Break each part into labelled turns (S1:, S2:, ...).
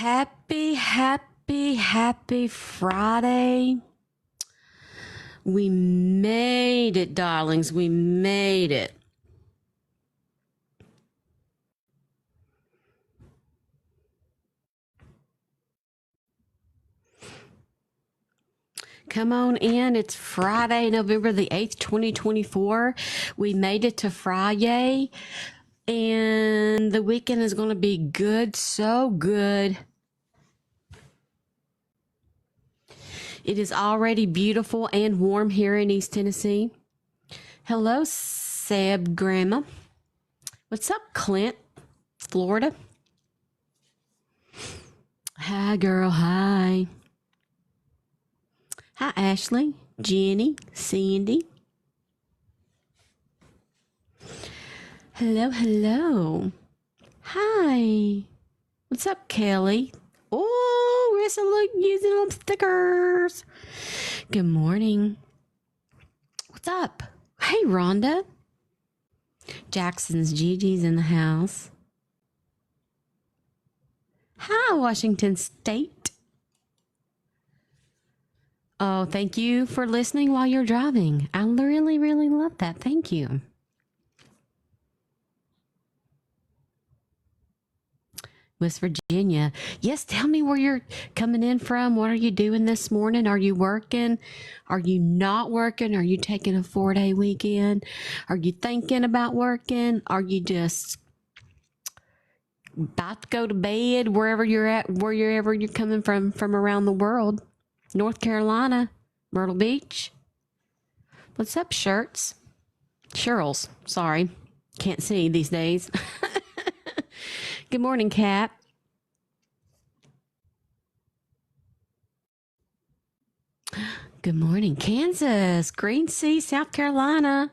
S1: Happy Friday. We made it, darlings. We made it. Come on in. It's Friday, November the 8th, 2024. We made it to Friday, and the weekend is going to be good, so good. It is already beautiful and warm here in East Tennessee. Hello, Seb Grandma. What's up, Clint, Florida? Hi, girl. Hi. Hi, Ashley, Jenny, Sandy. Hello. Hi. What's up, Kelly? Oh, Rissa, look, using them stickers. Good morning. What's up? Hey, Rhonda. Jackson's Gigi's in the house. Hi, Washington State. Oh, thank you for listening while you're driving. I really love that. Thank you. West Virginia. Yes, tell me where you're coming in from. What are you doing this morning? Are you working? Are you not working? Are you taking a 4-day weekend? Are you thinking about working? Are you just about to go to bed wherever you're at, wherever you're coming from around the world? North Carolina, Myrtle Beach. What's up, shirts? Cheryl's, sorry. Can't see these days. Good morning, Kat. Good morning, Kansas, Green Sea, South Carolina,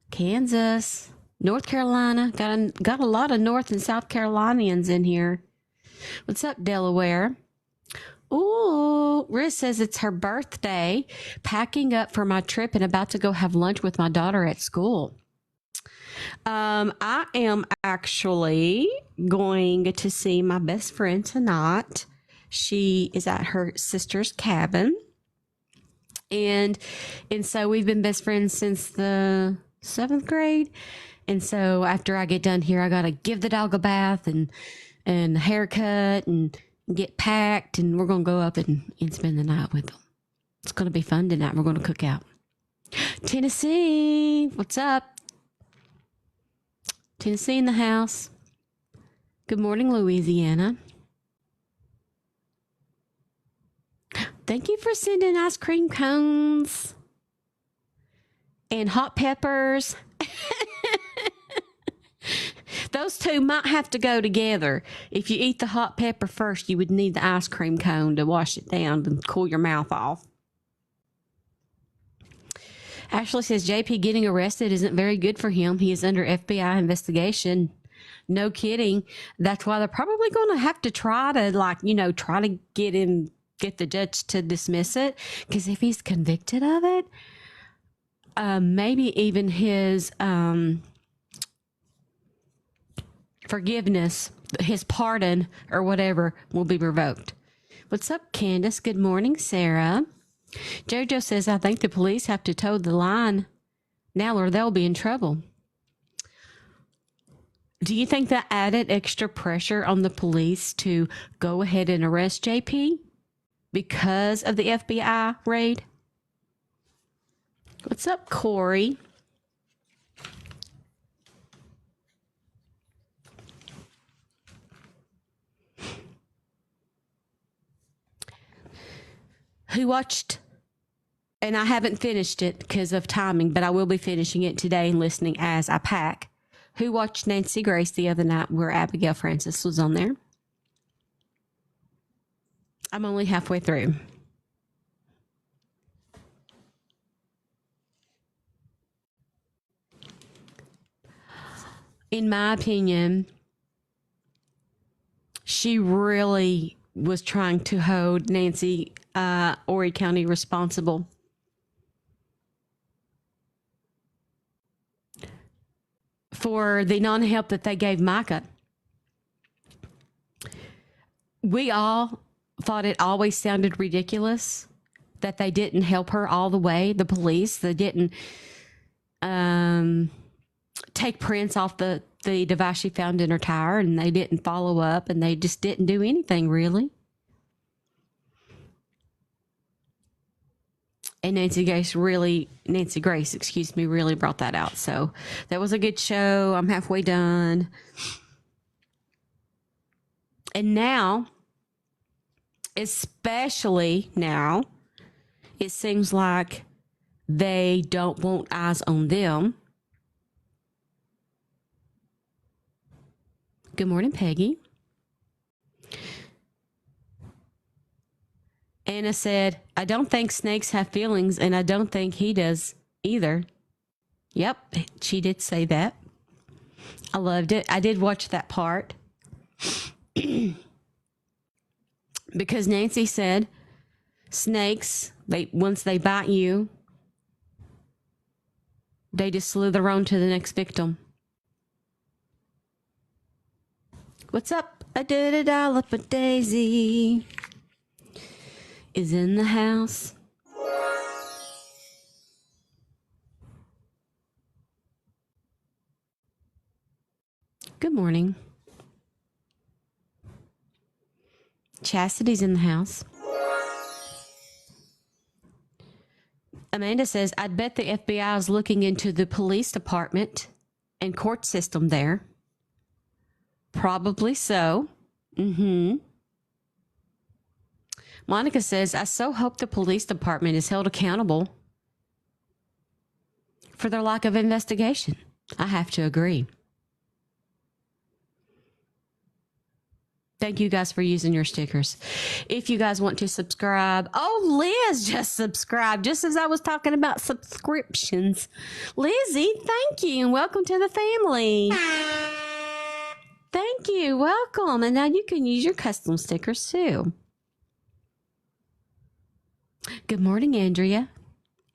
S1: Kansas, North Carolina. Got a lot of North and South Carolinians in here. What's up, Delaware? Ooh, Riz says it's her birthday, packing up for my trip and about to go have lunch with my daughter at school. I am actually going to see my best friend tonight. She is at her sister's cabin. And so we've been best friends since the 7th grade. And so after I get done here, I got to give the dog a bath and a haircut and get packed. And we're going to go up and spend the night with them. It's going to be fun tonight. We're going to cook out. Tennessee, what's up? Tennessee in the house. Good morning, Louisiana. Thank you for sending ice cream cones and hot peppers. Those two might have to go together. If you eat the hot pepper first, you would need the ice cream cone to wash it down and cool your mouth off. Ashley says JP getting arrested isn't very good for him. He is under FBI investigation. No kidding. That's why they're probably going to have to try to get the judge to dismiss it. Because if he's convicted of it, maybe even his forgiveness, his pardon or whatever will be revoked. What's up, Candace? Good morning, Sarah. Jojo says, I think the police have to toe the line now or they'll be in trouble. Do you think that added extra pressure on the police to go ahead and arrest JP because of the FBI raid? What's up, Corey? Who watched, and I haven't finished it because of timing, but I will be finishing it today and listening as I pack. Who watched Nancy Grace the other night where Abigail Francis was on there? I'm only halfway through. In my opinion, she really was trying to hold Nancy Horry County responsible for the non-help that they gave Micah. we all thought it always sounded ridiculous that they didn't help her all the way. The police, they didn't take prints off the device she found in her tire, and they didn't follow up, and they just didn't do anything really. And Nancy Grace really brought that out. So that was a good show. I'm halfway done. And now, especially now, it seems like they don't want eyes on them. Good morning, Peggy. Anna said, I don't think snakes have feelings, and I don't think he does either. Yep, she did say that. I loved it. I did watch that part. Because Nancy said, snakes, once they bite you, they just slither on to the next victim. What's up? I did a dollop, but Daisy is in the house. Good morning. Chastity's in the house. Amanda says, I'd bet the FBI is looking into the police department and court system there. Probably so. Monica says, I so hope the police department is held accountable for their lack of investigation. I have to agree. Thank you guys for using your stickers. If you guys want to subscribe. Oh, Liz just subscribed just as I was talking about subscriptions. Lizzie, thank you. And welcome to the family. Thank you. Welcome. And now you can use your custom stickers too. Good morning, Andrea.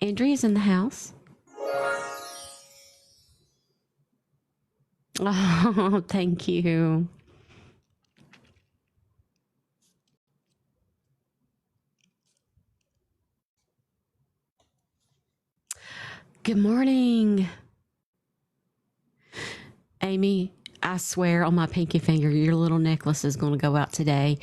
S1: Andrea's in the house. Oh, thank you. Good morning. Amy, I swear on my pinky finger, your little necklace is going to go out today.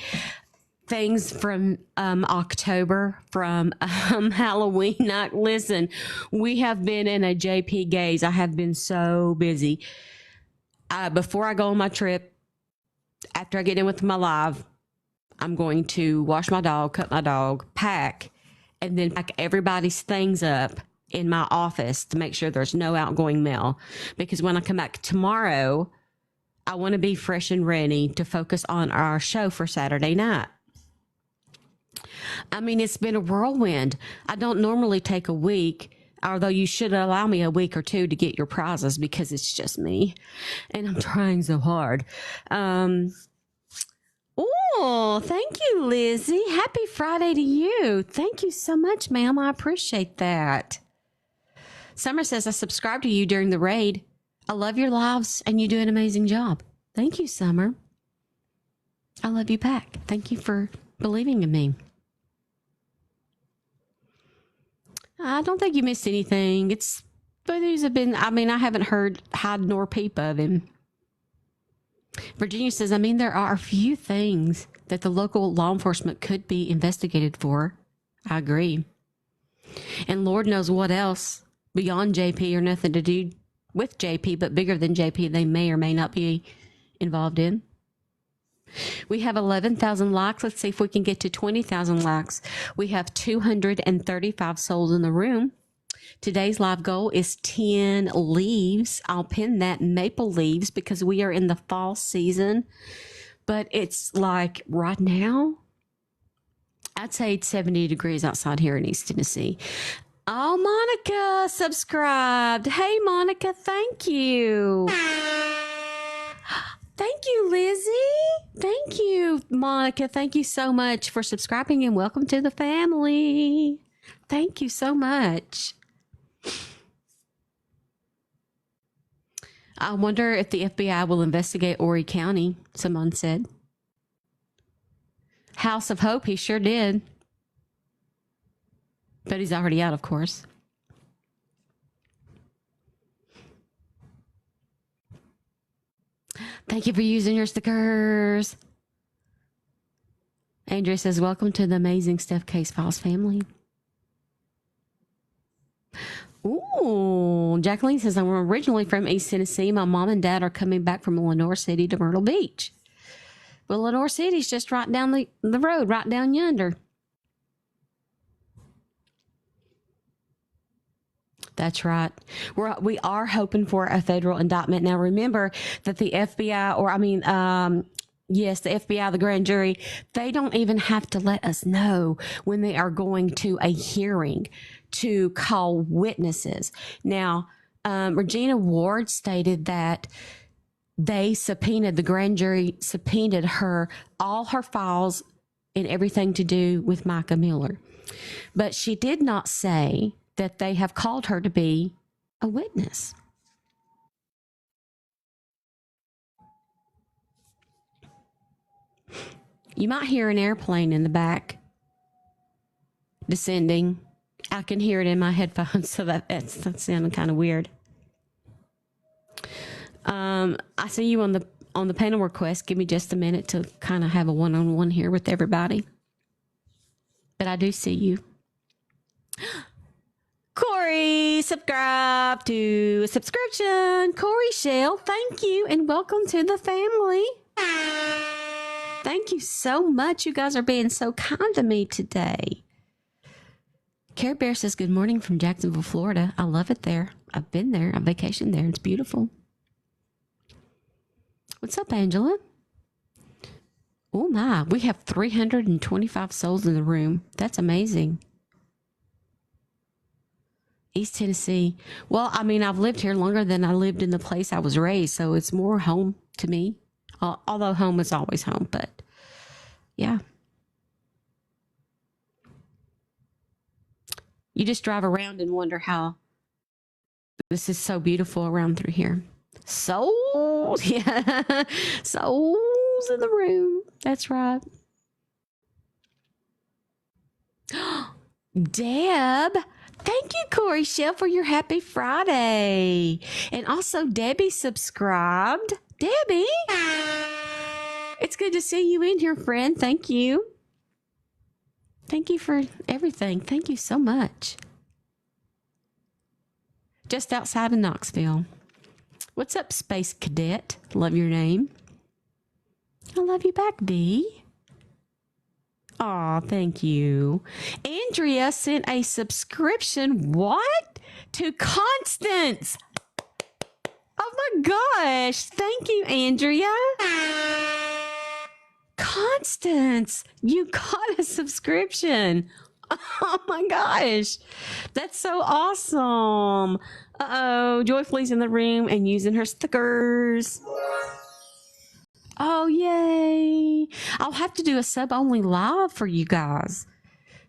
S1: Things from October, from Halloween night. Listen, we have been in a JP gaze. I have been so busy. Before I go on my trip, after I get in with my live, I'm going to wash my dog, cut my dog, pack, and then pack everybody's things up in my office to make sure there's no outgoing mail. Because when I come back tomorrow, I want to be fresh and ready to focus on our show for Saturday night. I mean, it's been a whirlwind. I don't normally take a week, although you should allow me a week or two to get your prizes because it's just me. And I'm trying so hard. Oh, thank you, Lizzie. Happy Friday to you. Thank you so much, ma'am. I appreciate that. Summer says, I subscribed to you during the raid. I love your lives and you do an amazing job. Thank you, Summer. I love you back. Thank you for believing in me. I don't think you missed anything. But these have been, I haven't heard hide nor peep of him. Virginia says, there are a few things that the local law enforcement could be investigated for. I agree. And Lord knows what else beyond JP or nothing to do with JP, but bigger than JP they may or may not be involved in. We have 11,000 likes. Let's see if we can get to 20,000 likes. We have 235 souls in the room. Today's live goal is 10 leaves. I'll pin that, maple leaves, because we are in the fall season. But it's like right now, I'd say it's 70 degrees outside here in East Tennessee. Oh, Monica subscribed. Hey, Monica, thank you. Thank you, Lizzie. Thank you, Monica. Thank you so much for subscribing and welcome to the family. Thank you so much. I wonder if the FBI will investigate Horry County, someone said. House of Hope, he sure did. But he's already out, of course. Thank you for using your stickers. Andrea says, welcome to the amazing Steph Case Files family. Ooh, Jacqueline says, I'm originally from East Tennessee. My mom and dad are coming back from Lenore City to Myrtle Beach. Well, Lenore City's just right down the road, right down yonder. That's right. We are hoping for a federal indictment. Now, remember that the FBI, yes, the FBI, the grand jury, they don't even have to let us know when they are going to a hearing to call witnesses. Now, Regina Ward stated that the grand jury subpoenaed her, all her files and everything to do with Micah Miller. But she did not say that they have called her to be a witness. You might hear an airplane in the back descending. I can hear it in my headphones, so that's sounding kind of weird. I see you on the panel request. Give me just a minute to kind of have a one-on-one here with everybody. But I do see you. Corey, subscribe to a subscription. Corey Shell, thank you, and welcome to the family. Thank you so much. You guys are being so kind to me today. Care Bear says, good morning from Jacksonville, Florida. I love it there. I've been there. I vacationed there. It's beautiful. What's up, Angela? Oh my, we have 325 souls in the room. That's amazing. East Tennessee. Well, I mean, I've lived here longer than I lived in the place I was raised, so it's more home to me. Although home is always home, but yeah. You just drive around and wonder how this is so beautiful around through here. Souls, yeah. Souls in the room. That's right. Deb. Thank you, Corey Shell, for your happy Friday. And also, Debbie subscribed. Debbie, it's good to see you in here, friend. Thank you. Thank you for everything. Thank you so much. Just outside of Knoxville. What's up, Space Cadet? Love your name. I love you back, Dee. Aw, thank you. Andrea sent a subscription. What? To Constance. Oh my gosh. Thank you, Andrea. Constance, you got a subscription. Oh my gosh. That's so awesome. Uh-oh. Joyfully's in the room and using her stickers. Oh, yay. I'll have to do a sub-only live for you guys.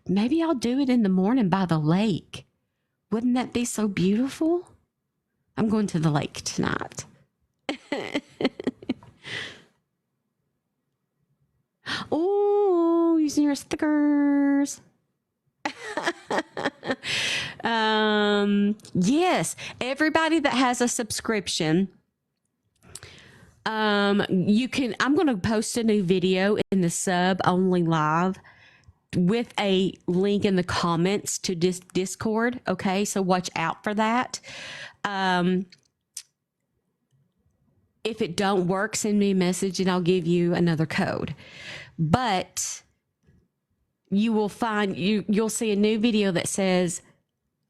S1: Maybe I'll do it in the morning by the lake. Wouldn't that be so beautiful? I'm going to the lake tonight. Oh, using your stickers. Yes, everybody that has a subscription, you can, I'm going to post a new video in the sub only live with a link in the comments to Discord. Okay. So watch out for that. If it don't work, send me a message and I'll give you another code. But you will find, you'll see a new video that says,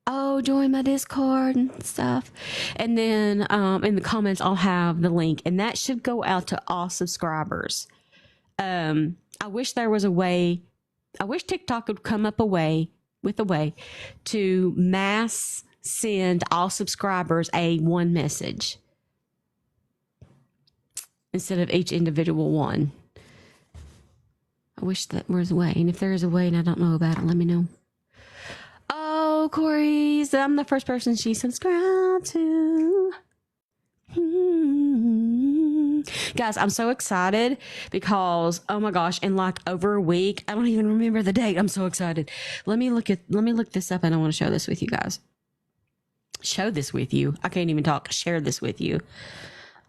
S1: oh, join my Discord and stuff. And then in the comments, I'll have the link. And that should go out to all subscribers. I wish there was a way, I wish TikTok would come up with a way to mass send all subscribers one message instead of each individual one. I wish that there was a way. And if there is a way and I don't know about it, let me know. Oh, Corey, I'm the first person she subscribed to. Guys, I'm so excited because, oh my gosh, in like over a week, I don't even remember the date. I'm so excited. Let me look this up, and I want to show this with you guys. Show this with you. I can't even talk. Share this with you.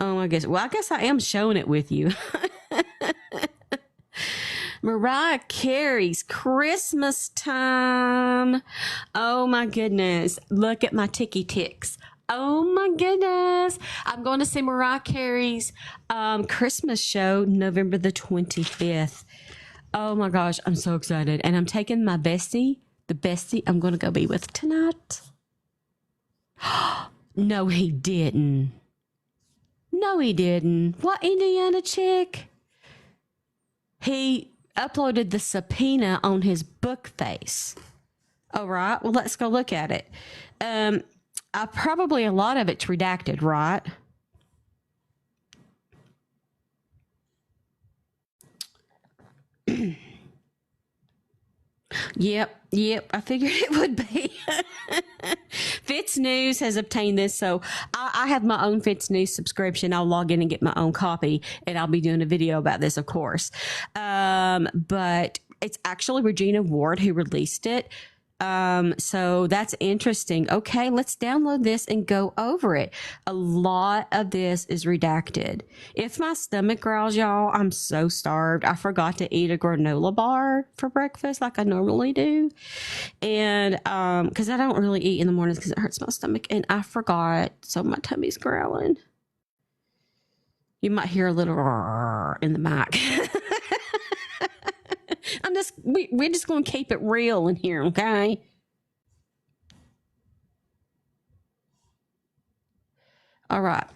S1: Oh, I guess I am showing it with you. Mariah Carey's Christmas Time. Oh my goodness. Look at my ticky ticks. Oh my goodness. I'm going to see Mariah Carey's Christmas show November the 25th. Oh my gosh. I'm so excited. And I'm taking my bestie, the bestie I'm going to go be with tonight. No, he didn't. No, he didn't. What Indiana chick? He uploaded the subpoena on his book face. All right. Well, let's go look at it. Probably a lot of it's redacted, right? Yep. I figured it would be. Fitz News has obtained this, so I have my own Fitz News subscription. I'll log in and get my own copy, and I'll be doing a video about this, of course. But it's actually Regina Ward who released it. So that's interesting. Okay, let's download this and go over it. A lot of this is redacted. If my stomach growls, y'all, I'm so starved. I forgot to eat a granola bar for breakfast like I normally do. And because I don't really eat in the mornings because it hurts my stomach, and I forgot, so my tummy's growling. You might hear a little in the mic. We're just going to keep it real in here, okay? All right.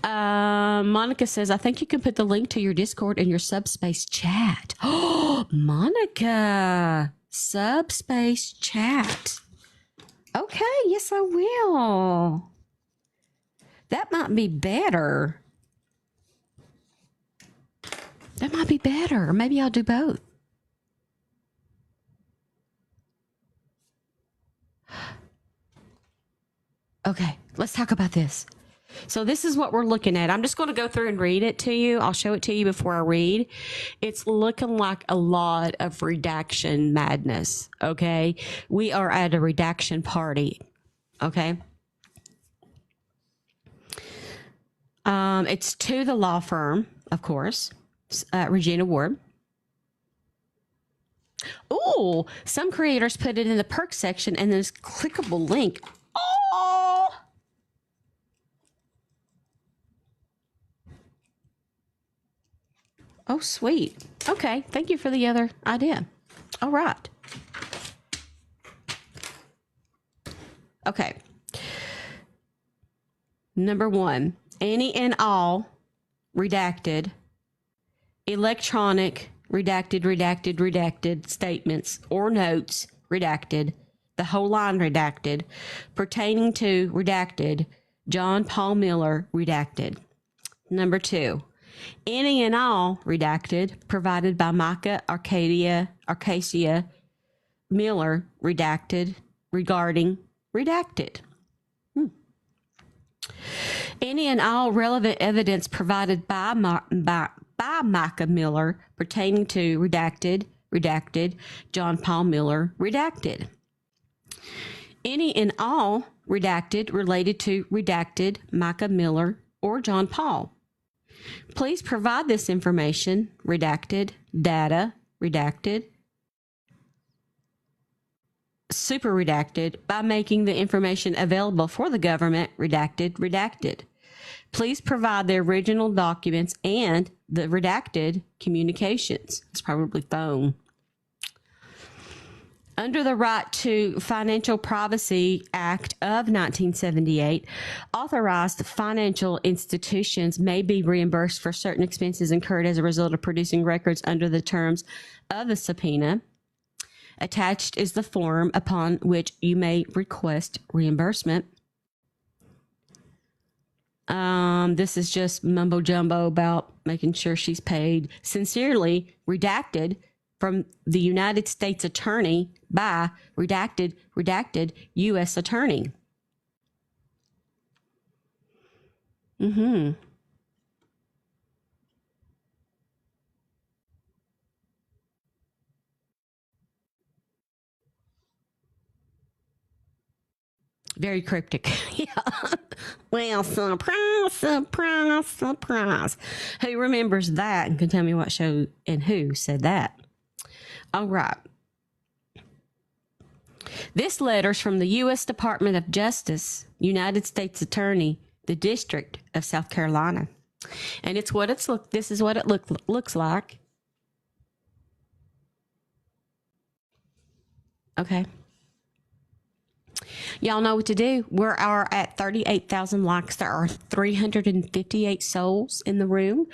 S1: Monica says, I think you can put the link to your Discord in your Subspace chat. Oh, Monica, Subspace chat. Okay, yes, I will. That might be better. That might be better. Maybe I'll do both. Okay, let's talk about this. So this is what we're looking at. I'm just going to go through and read it to you. I'll show it to you before I read. It's looking like a lot of redaction madness, okay? We are at a redaction party, okay? It's to the law firm, of course. Regina Ward. Oh, some creators put it in the perk section and this clickable link. Oh, sweet. Okay, thank you for the other idea. All right. Okay. Number 1, any and all redacted electronic redacted statements or notes redacted, the whole line redacted, pertaining to redacted, John Paul Miller redacted. Number 2, any and all redacted provided by Micah Arcasia Miller redacted regarding redacted. Any and all relevant evidence provided by Micah Miller pertaining to redacted, John Paul Miller, redacted. Any and all redacted related to redacted, Micah Miller, or John Paul. Please provide this information, redacted, data, redacted, super redacted, by making the information available for the government, redacted. Please provide the original documents and the redacted communications. It's probably phone. Under the Right to Financial Privacy Act of 1978, authorized financial institutions may be reimbursed for certain expenses incurred as a result of producing records under the terms of the subpoena. Attached is the form upon which you may request reimbursement. This is just mumbo jumbo about making sure she's paid. Sincerely, redacted from the United States Attorney by redacted U.S. Attorney. Very cryptic. Yeah. Well, surprise, surprise, surprise. Who remembers that and can tell me what show and who said that? All right. This letter's from the U.S. Department of Justice, United States Attorney, the District of South Carolina. And it's what it's look. This is what it looks like. Okay. Y'all know what to do. We are at 38,000 likes. There are 358 souls in the room.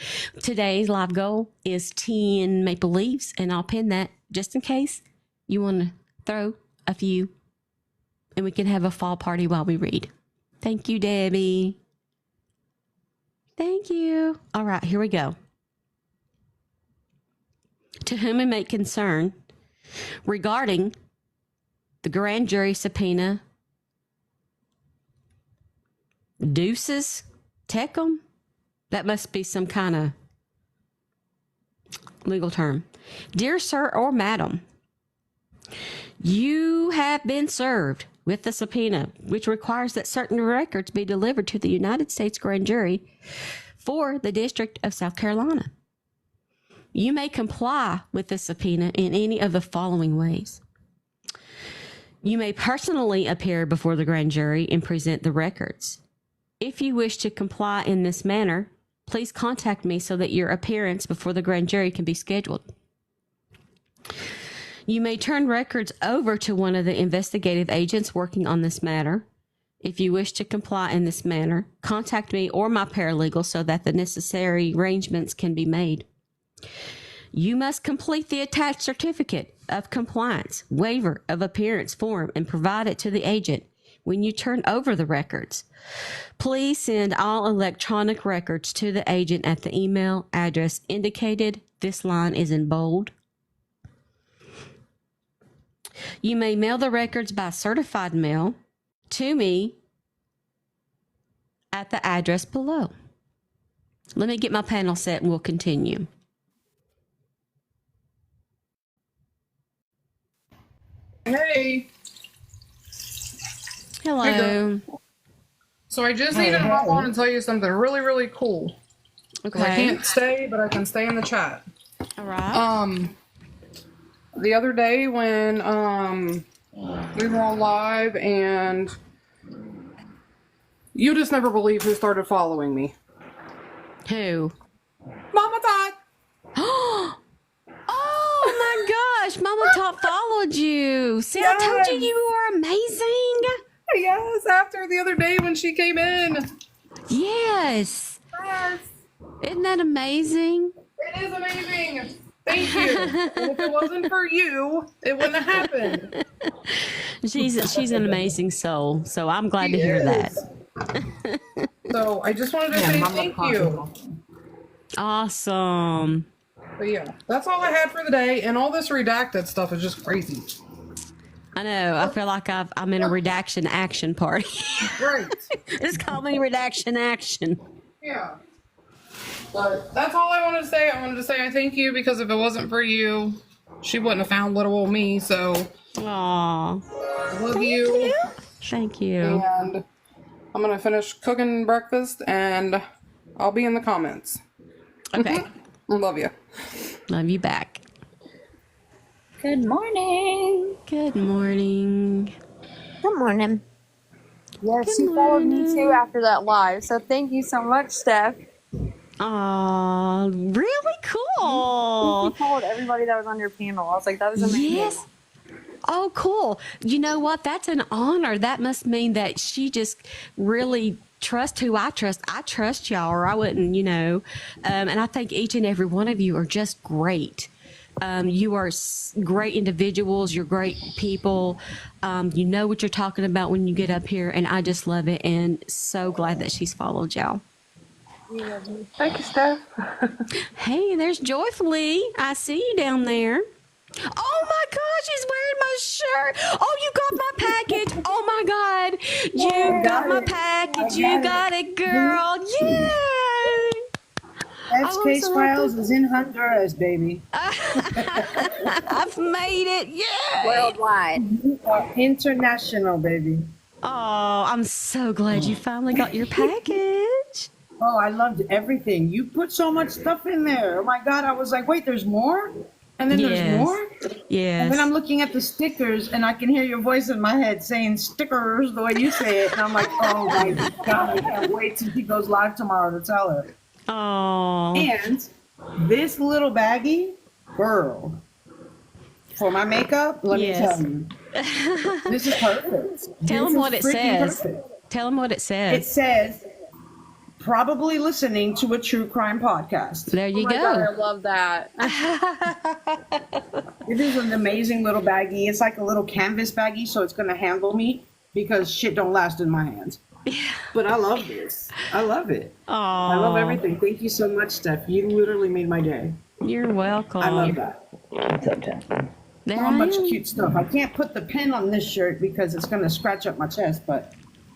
S1: Today's live goal is 10 maple leaves, and I'll pin that just in case you want to throw a few, and we can have a fall party while we read. Thank you, Debbie. Thank you. All right, here we go. To whom it may concern, regarding the grand jury subpoena, Deuces Tecum? That must be some kind of legal term. Dear sir or madam, you have been served with the subpoena, which requires that certain records be delivered to the United States grand jury for the District of South Carolina. You may comply with the subpoena in any of the following ways. You may personally appear before the grand jury and present the records. If you wish to comply in this manner, please contact me so that your appearance before the grand jury can be scheduled. You may turn records over to one of the investigative agents working on this matter. If you wish to comply in this manner, contact me or my paralegal so that the necessary arrangements can be made. You must complete the attached certificate of compliance, waiver of appearance form, and provide it to the agent when you turn over the records. Please send all electronic records to the agent at the email address indicated. This line is in bold. You may mail the records by certified mail to me at the address below. Let me get my panel set and we'll continue.
S2: Hey.
S1: Hello.
S2: So I just needed to hop on and tell you something really, really cool.
S1: Okay.
S2: I can't stay, but I can stay in the chat.
S1: All right.
S2: The other day when we were on live and you just never believe who started following me.
S1: Who?
S2: Mama Tot.
S1: Oh my gosh, Mama Top followed you. See, I told you you were amazing.
S2: Yes, after the other day when she came in.
S1: Yes.
S2: Yes.
S1: Isn't that amazing?
S2: It is amazing. Thank you. And if it wasn't for you, it wouldn't have happened.
S1: She's an amazing soul, so I'm glad to hear that.
S2: So I just wanted to say thank you.
S1: Awesome.
S2: But yeah, that's all I had for the day, and all this redacted stuff is just crazy.
S1: I know. I feel like I'm in a redaction action party.
S2: Right.
S1: It's called me redaction action.
S2: Yeah. But that's all I wanted to say. I wanted to say I thank you because if it wasn't for you, she wouldn't have found little old me. So,
S1: Aw.
S2: I love you.
S1: Thank you.
S2: And I'm going to finish cooking breakfast and I'll be in the comments.
S1: Okay.
S2: Love you.
S1: Love you back.
S3: Good morning.
S1: Good morning.
S3: Good morning. Yeah, she followed me too after that live. So thank you so much, Steph.
S1: Aw, really cool.
S3: She followed everybody that was on your panel. I was like, that was amazing.
S1: Yes. Oh, cool. You know what? That's an honor. That must mean that she just really trusts who I trust. I trust y'all, or I wouldn't, and I think each and every one of you are just great. You are great individuals. You're great people. You know what you're talking about when you get up here, and I just love it, and so glad that she's followed y'all.
S3: Yeah. Thank you, Steph.
S1: Hey, there's Joyfully. I see you down there. Oh my gosh, he's wearing my shirt. Oh, you got my package. Oh my God. You got my package. You got it, girl. Yay.
S4: That's Case Files is in Honduras, baby.
S1: I've made it. Yeah.
S3: Worldwide.
S4: International, baby.
S1: Oh, I'm so glad you finally got your package.
S4: Oh, I loved everything. You put so much stuff in there. Oh my God. I was like, wait, there's more? And then there's
S1: Yes.
S4: more? And then I'm
S1: Yes.
S4: looking at the stickers and I can hear your voice in my head saying stickers the way you say it. And I'm like, oh my God, I can't wait till he goes live tomorrow to tell her.
S1: Oh,
S4: And this little baggie, girl, for my makeup, let me
S1: Yes.
S4: tell you, this is perfect.
S1: tell
S4: This
S1: them
S4: is
S1: what it
S4: freaking
S1: says.
S4: perfect.
S1: Tell them what it
S4: It
S1: says.
S4: says, probably listening to a true crime podcast.
S1: There
S3: Oh
S1: you
S3: my God, I
S1: go.
S3: love that.
S4: It is an amazing little baggie. It's like a little canvas baggie, so it's going to handle me because shit don't last in my hands. But I love this. I love it. I love
S1: Oh,
S4: everything. Thank you so much, Steph. You literally made my day.
S1: you're welcome.
S4: I love that.
S1: There
S4: So
S1: I
S4: much
S1: am.
S4: cute stuff. I can't put the pin on this shirt because it's going to scratch up my chest, but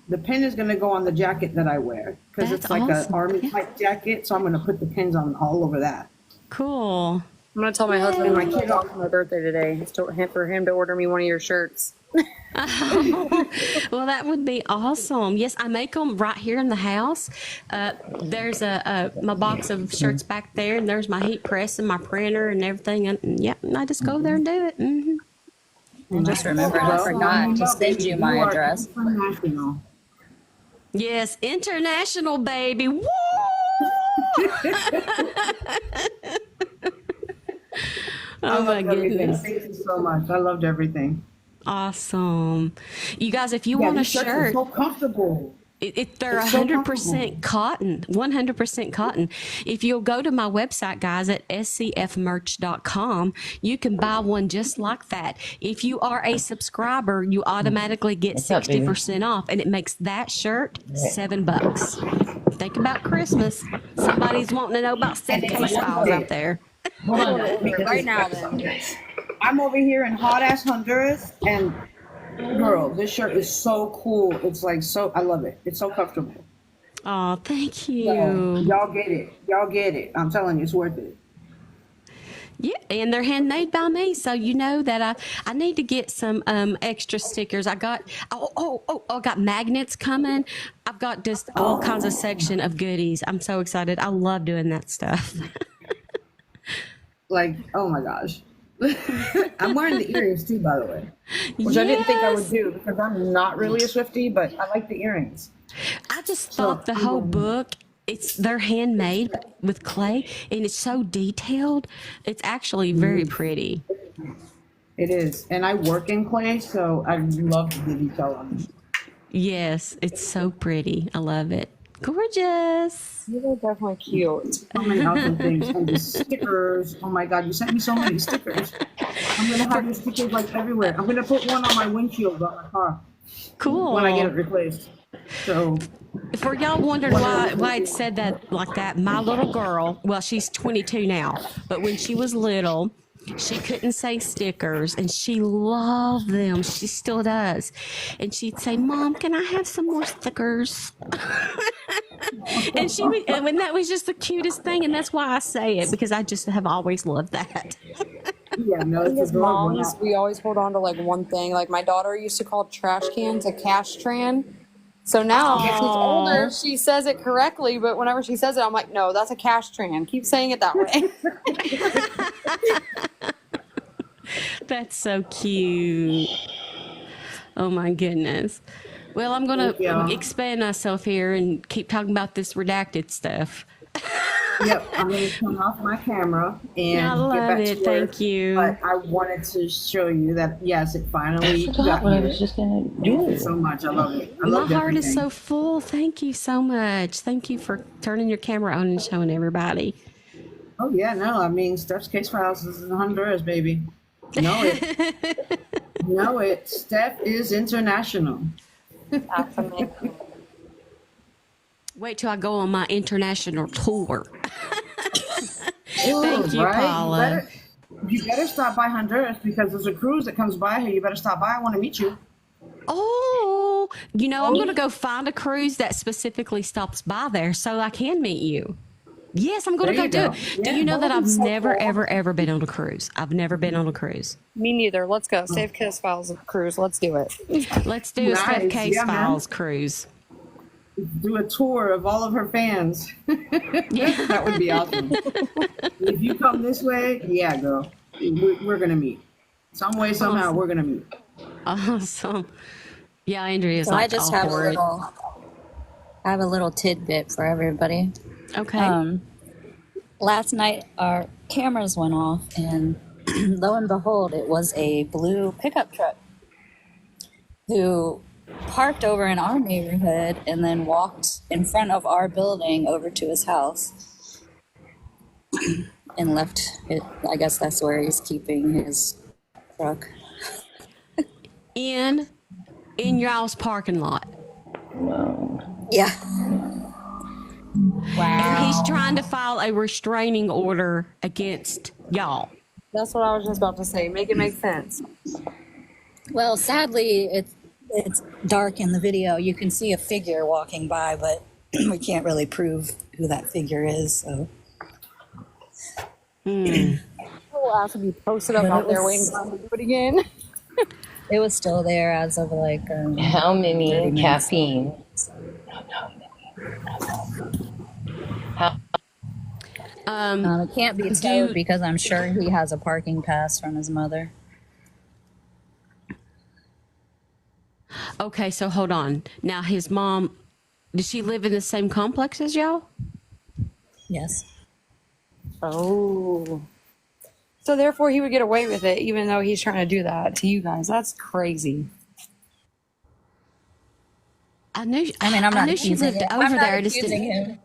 S4: the pin is going to go on the jacket that I wear because
S1: That's
S4: it's like
S1: awesome.
S4: an army
S1: Yeah.
S4: type jacket. So I'm going to put the pins on all over that.
S1: Cool.
S3: I'm gonna tell my husband
S4: And
S3: my
S4: my
S3: kid
S4: kid
S3: off my birthday today for him to order me one of your shirts.
S1: Well, that would be awesome. Yes, I make them right here in the house. There's my box of shirts back there, and there's my heat press and my printer and everything. And yeah, I just go there and do it.
S5: And just remember, I forgot to send you my address.
S4: International.
S1: Yes, international baby. Woo!
S4: I
S1: Oh my
S4: loved everything.
S1: goodness.
S4: Thank you so much. I loved everything.
S1: Awesome. You guys, if you
S4: Yeah,
S1: want a
S4: these shirts are
S1: shirt,
S4: so comfortable.
S1: they're
S4: It's so
S1: 100% cotton, 100% cotton. If you'll go to my website, guys, at scfmerch.com, you can buy one just like that. If you are a subscriber, you automatically get
S5: What's up, baby?
S1: 60% off, and it makes that shirt $7. Think about Christmas. Somebody's wanting to know about Steph case files out there.
S4: Hold on,
S3: Right now, then.
S4: I'm over here in hot ass Honduras, and girl, this shirt is so cool. It's like so, I love it. It's so comfortable.
S1: Oh, thank
S4: So,
S1: you.
S4: y'all get it. Y'all get it. I'm telling you, it's worth it.
S1: Yeah, and they're handmade by me, so you know that I need to get some extra stickers. I got I got magnets coming. I've got just all kinds of section of goodies. I'm so excited. I love doing that stuff.
S4: Like, oh my gosh. I'm wearing the earrings too, by the way, which I didn't think I would
S1: Yes.
S4: do because I'm not really a Swiftie, but I like the earrings.
S1: I just thought the whole book, they're handmade with clay, and it's so detailed. It's actually very pretty.
S4: It is, and I work in clay, so I love the detail on it.
S1: Yes, it's so pretty. I love it. Gorgeous.
S3: You are definitely cute.
S4: So many awesome things. And the stickers. Oh my God, you sent me so many stickers. I'm gonna have these stickers like everywhere. I'm gonna put one on my windshield on my car
S1: Cool.
S4: when I get it replaced. So
S1: For y'all wondering why it said that like that, my little girl, well, she's 22 now, but when she was little, she couldn't say stickers, and she loved them. She still does. And she'd say, "Mom, can I have some more stickers?" And and that was just the cutest thing, and that's why I say it, because I just have always loved that.
S4: yeah, no, it's
S3: As
S4: adorable.
S3: moms, we always hold on to like one thing. Like my daughter used to call trash cans a cash tran. So now she's older, she says it correctly, but whenever she says it, I'm like, no, that's a cash tran. Keep saying it that way.
S1: That's so cute. Oh my goodness. Well, I'm going
S4: Thank you.
S1: to expand myself here and keep talking about this redacted stuff.
S4: Yep, I'm gonna turn off my camera and
S1: I
S4: get
S1: love
S4: back
S1: it.
S4: to work.
S1: Thank you.
S4: But I wanted to show you that yes, it finally
S5: Forgot
S4: got
S5: what I
S4: here.
S5: was just gonna
S4: Thank you
S5: do.
S4: so much. I love it. I
S1: My
S4: love
S1: heart is
S4: everything.
S1: so full. Thank you so much. Thank you for turning your camera on and showing everybody.
S4: Oh yeah, no, I mean Steph's case files is in Honduras, baby. Know it. Know it. Steph is international.
S1: Wait till I go on my international tour.
S4: Ooh,
S1: Thank you, Paula.
S4: You better stop by Honduras because there's a cruise that comes by here. You better stop by. I want to meet you.
S1: Oh, I'm going to go find a cruise that specifically stops by there so I can meet you. Yes, I'm going to
S4: There
S1: go
S4: you
S1: do
S4: go.
S1: it. Do
S4: Yeah.
S1: you know that
S3: That'd
S1: I've
S3: be so
S1: never,
S3: cool.
S1: ever been on a cruise? I've never been on a cruise.
S3: Me neither. Let's go. Save Kiss Files cruise. Let's do it.
S1: Let's do a Steph
S4: Nice.
S1: Case
S4: Yeah, man.
S1: Files cruise.
S4: Do a tour of all of her fans. That would be awesome. If you come this way, yeah, girl, we're gonna meet. Some way, somehow, we're gonna meet.
S1: Awesome. Yeah, Andrea's
S5: So I
S1: like
S5: just
S1: all
S5: have a
S1: for it.
S5: little tidbit for everybody.
S1: Okay.
S5: Last night our cameras went off, and lo and behold, it was a blue pickup truck who parked over in our neighborhood and then walked in front of our building over to his house and left it. I guess that's where he's keeping his truck.
S1: in y'all's parking lot.
S5: Yeah.
S1: And he's trying to file a restraining order against y'all.
S3: That's what I was just about to say. Make it make sense.
S5: Well, sadly, it's dark in the video. You can see a figure walking by, but we can't really prove who that figure is. So
S3: It will have to be posted up
S5: But
S3: out
S5: it
S3: there
S5: was-
S3: waiting for him to do it again.
S5: it was still there as of like
S6: How
S5: 30
S6: many
S5: minutes.
S6: caffeine?
S5: It can't be towed because I'm sure he has a parking pass from his mother.
S1: Okay, so hold on. Now his mom, does she live in the same complex as y'all?
S5: Yes.
S3: Oh. So therefore he would get away with it even though he's trying to do that to you guys. That's crazy.
S1: I knew.
S5: I mean, I'm
S1: I
S5: not
S1: knew she
S5: accusing
S1: lived
S5: him.
S1: over
S5: I'm not
S1: there. I just
S5: accusing
S1: didn't.
S5: him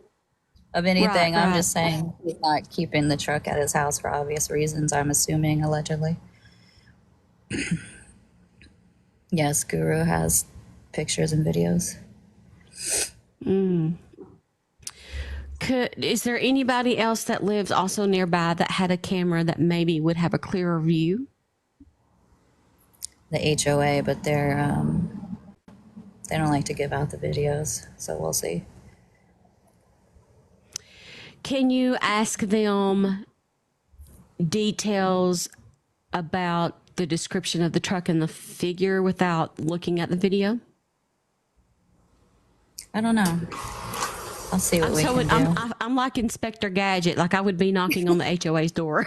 S5: of anything.
S1: Right,
S5: I'm
S1: right.
S5: just saying he's not keeping the truck at his house for obvious reasons. I'm assuming, allegedly. Yes, Guru has pictures and videos.
S1: Is there anybody else that lives also nearby that had a camera that maybe would have a clearer view?
S5: The HOA, but they don't like to give out the videos, so we'll see.
S1: Can you ask them details about the description of the truck and the figure without looking at the video?
S5: I don't know. I'll see what we can do.
S1: I'm like Inspector Gadget. Like I would be knocking on the HOA's door.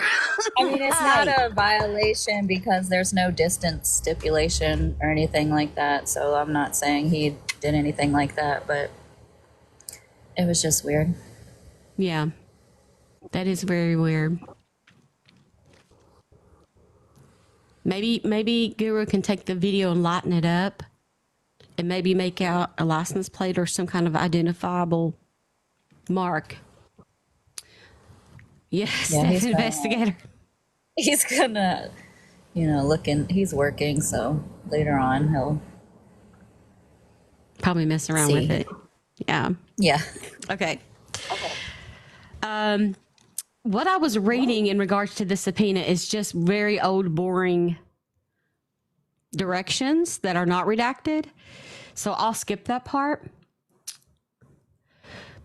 S5: I mean, it's not a violation because there's no distance stipulation or anything like that. So I'm not saying he did anything like that, but it was just weird.
S1: Yeah, that is very weird. Maybe Guru can take the video and lighten it up and maybe make out a license plate or some kind of identifiable mark. Yes,
S5: Yeah, he's
S1: investigator.
S5: He's gonna, he's working, so later on he'll.
S1: Probably mess around
S5: See.
S1: with it. Yeah.
S5: Yeah.
S1: Okay. What I was reading in regards to the subpoena is just very old, boring directions that are not redacted. So I'll skip that part.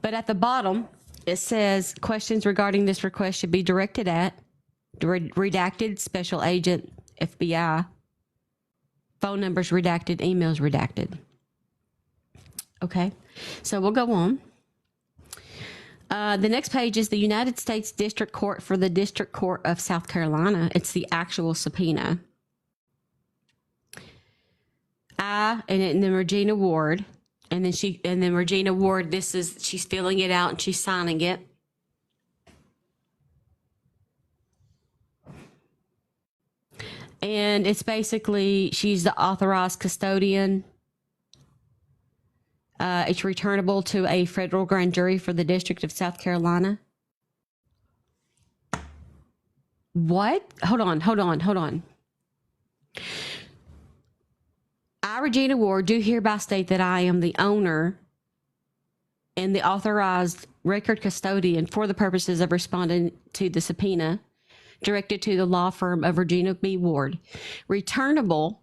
S1: But at the bottom, it says questions regarding this request should be directed at redacted, special agent, FBI. Phone numbers redacted, emails redacted. Okay, so we'll go on. The next page is the United States District Court for the District Court of South Carolina. It's the actual subpoena. And then Regina Ward, and then Regina Ward. She's filling it out and she's signing it. And it's basically she's the authorized custodian. It's returnable to a federal grand jury for the District of South Carolina. What? Hold on. I, Regina Ward, do hereby state that I am the owner and the authorized record custodian for the purposes of responding to the subpoena directed to the law firm of Regina B. Ward, returnable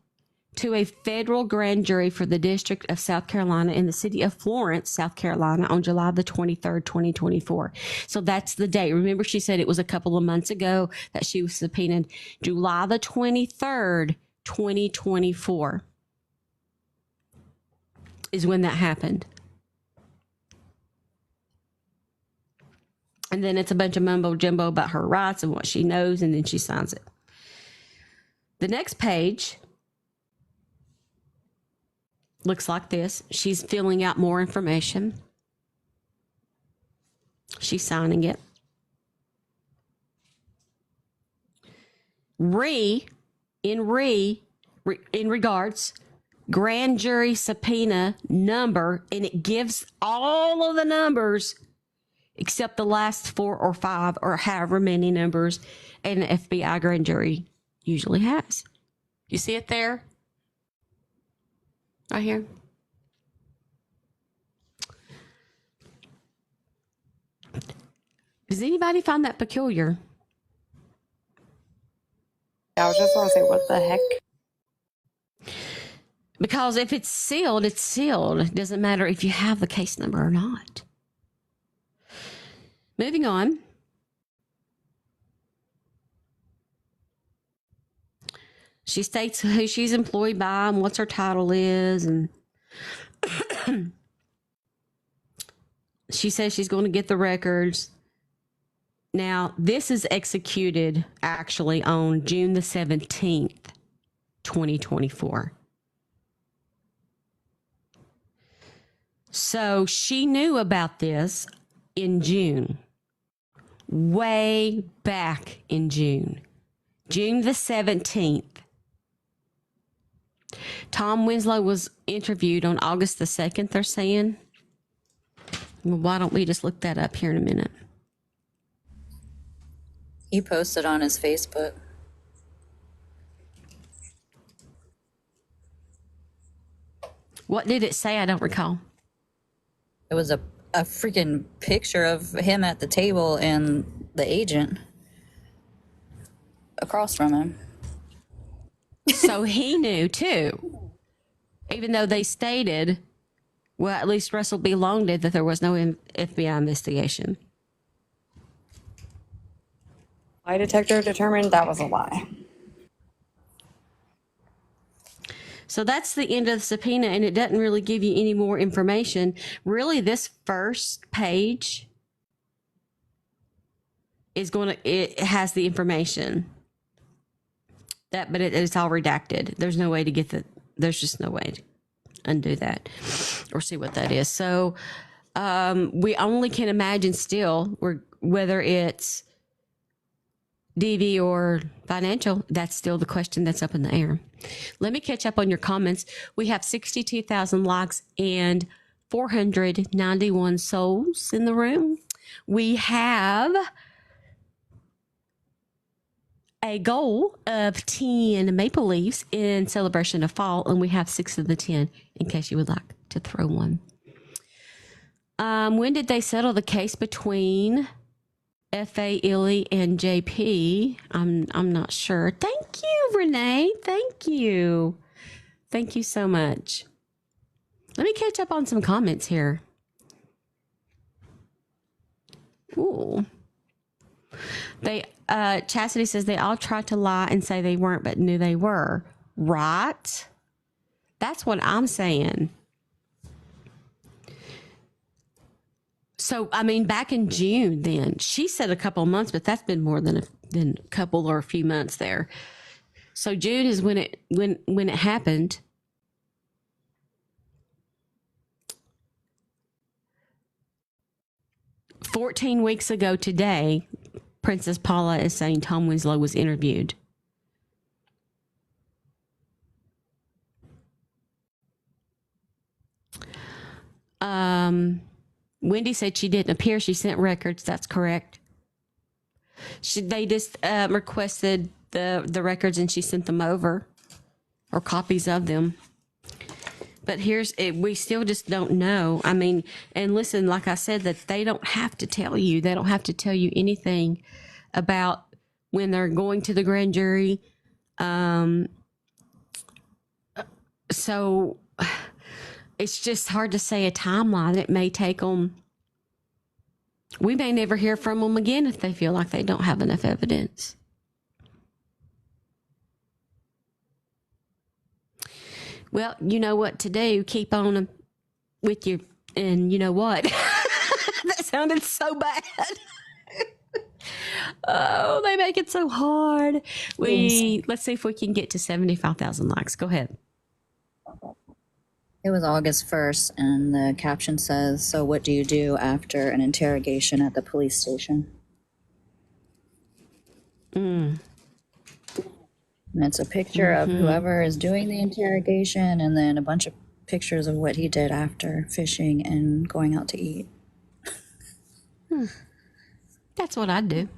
S1: to a federal grand jury for the District of South Carolina in the city of Florence, South Carolina, on July the 23rd, 2024. So that's the date. Remember, she said it was a couple of months ago that she was subpoenaed. July the 23rd, 2024 is when that happened. And then it's a bunch of mumbo jumbo about her rights and what she knows, and then she signs it. The next page looks like this. She's filling out more information. She's signing it. In regards, grand jury subpoena number, and it gives all of the numbers except the last 4 or 5 or however many numbers an FBI grand jury usually has. You see it there? Right here. Does anybody find that peculiar?
S3: I was just going to say, what the heck?
S1: Because if it's sealed, it's sealed. It doesn't matter if you have the case number or not. Moving on. She states who she's employed by and what her title is. And she says she's going to get the records. Now, this is executed actually on June the 17th, 2024. So she knew about this in June, way back in June the 17th. Tom Winslow was interviewed on August the 2nd, they're saying. Well, why don't we just look that up here in a minute?
S5: He posted on his Facebook.
S1: What did it say? I don't recall.
S5: It was a freaking picture of him at the table and the agent across from him.
S1: So he knew too, even though they stated, well, at least Russell B. Long did, that there was no FBI investigation.
S3: Lie detector determined that was a lie.
S1: So that's the end of the subpoena, and it doesn't really give you any more information. Really, this first page is it has the information. But it's all redacted. There's no way to there's just no way to undo that or see what that is. So we only can imagine still whether it's DV or financial. That's still the question that's up in the air. Let me catch up on your comments. We have 62,000 likes and 491 souls in the room. We have a goal of 10 maple leaves in celebration of fall, and we have 6 of the 10 in case you would like to throw one. When did they settle the case between F.A. Illy and J.P.? I'm not sure. Thank you, Renee. Thank you. Thank you so much. Let me catch up on some comments here. Ooh. Chastity says they all tried to lie and say they weren't, but knew they were. Right? That's what I'm saying. So, I mean, back in June then, she said a couple of months, but that's been more than a couple or a few months there. So June is when it happened. "14 weeks ago today," Princess Paula is saying Tom Winslow was interviewed. Wendy said she didn't appear. She sent records. That's correct. They just requested the records and she sent them over, or copies of them. But we still just don't know. I mean, and listen, like I said, that they don't have to tell you. They don't have to tell you anything about when they're going to the grand jury, So it's just hard to say a timeline. It may take them. We may never hear from them again if they feel like they don't have enough evidence. Well, you know what to do. Keep on with you. And you know what? That sounded so bad. Oh, they make it so hard. Let's see if we can get to 75,000 likes. Go ahead.
S5: It was August 1st, and the caption says, "So what do you do after an interrogation at the police station?" And it's a picture of whoever is doing the interrogation, and then a bunch of pictures of what he did after, fishing and going out to eat.
S1: That's what I'd do.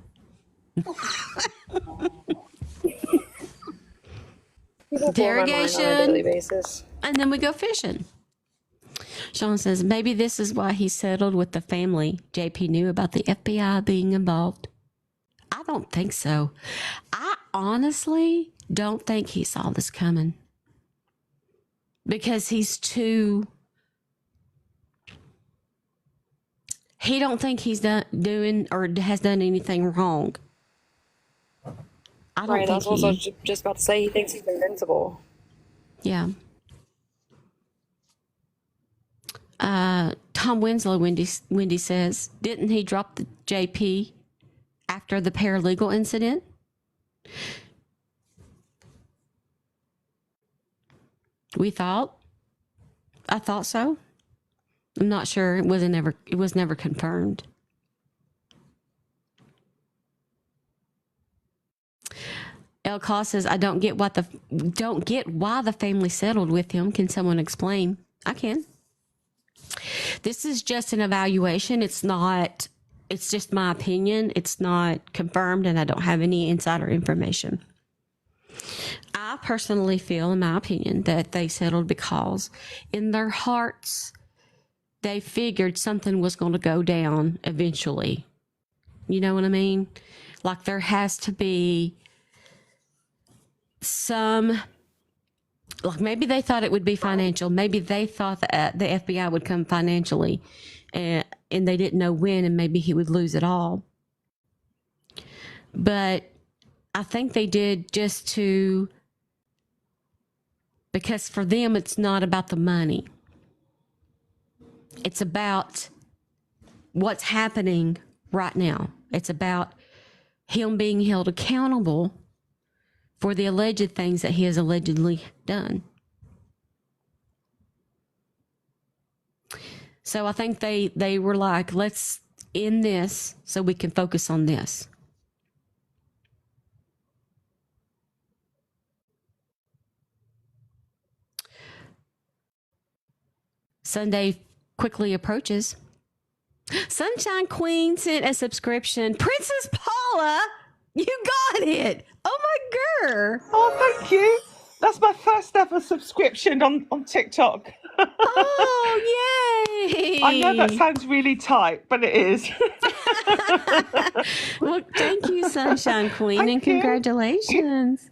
S1: Interrogation
S3: on a daily basis.
S1: And then we go fishing. Sean says, maybe this is why he settled with the family. JP knew about the FBI being involved. I don't think so. I honestly don't think he saw this coming. Because he don't think he's doing or has done anything wrong. I don't think
S3: That's what I was just about to say. He thinks he's invincible.
S1: Yeah. Tom Winslow, Wendy says, didn't he drop the JP after the paralegal incident? I thought so. I'm not sure. It was never confirmed. El Cos says, I don't get why the family settled with him. Can someone explain? I can. This is just an evaluation. It's just my opinion. It's not confirmed, and I don't have any insider information. I personally feel, in my opinion, that they settled because in their hearts, they figured something was going to go down eventually. You know what I mean? Like there has to be some, like maybe they thought it would be financial. Maybe they thought that the FBI would come financially and they didn't know when, and maybe he would lose it all. But I think they did because for them, it's not about the money. It's about what's happening right now. It's about him being held accountable for the alleged things that he has allegedly done. So I think they were like, let's end this so we can focus on this. Sunday quickly approaches. Sunshine Queen sent a subscription. Princess Paula, you got it. Oh my girl.
S6: Oh, thank you. That's my first ever subscription on TikTok.
S1: Oh, yay.
S6: I know that sounds really tight, but it is.
S1: Well, thank you, Sunshine Queen, and
S6: Thank you.
S1: congratulations.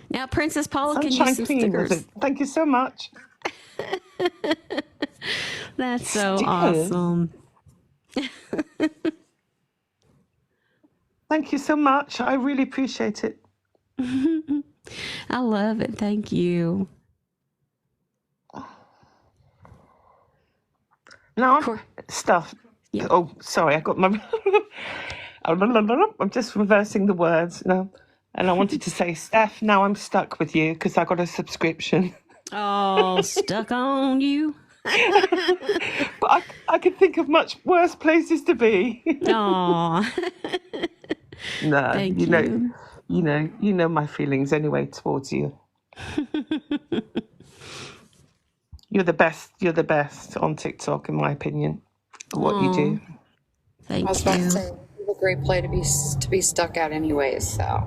S1: Now, Princess Paula can
S6: Sunshine
S1: use some
S6: Queen, was
S1: stickers.
S6: it? Thank you so much.
S1: That's so
S6: Stickers?
S1: awesome.
S6: Thank you so much. I really appreciate it.
S1: I love it. Thank you.
S6: Now,
S1: Cool.
S6: stuff.
S1: Yeah.
S6: Oh, sorry, I got my. I'm just reversing the words now. And I wanted to say, Steph, now I'm stuck with you because I got a subscription.
S1: Oh, stuck on you.
S6: But I could think of much worse places to be.
S1: Aw.
S6: No,
S1: Thank
S6: you know my feelings anyway towards you. You're the best on TikTok, in my opinion, for what you do.
S1: Thank
S3: I was about to
S1: you.
S3: say, it's a great play to be stuck at anyways, so.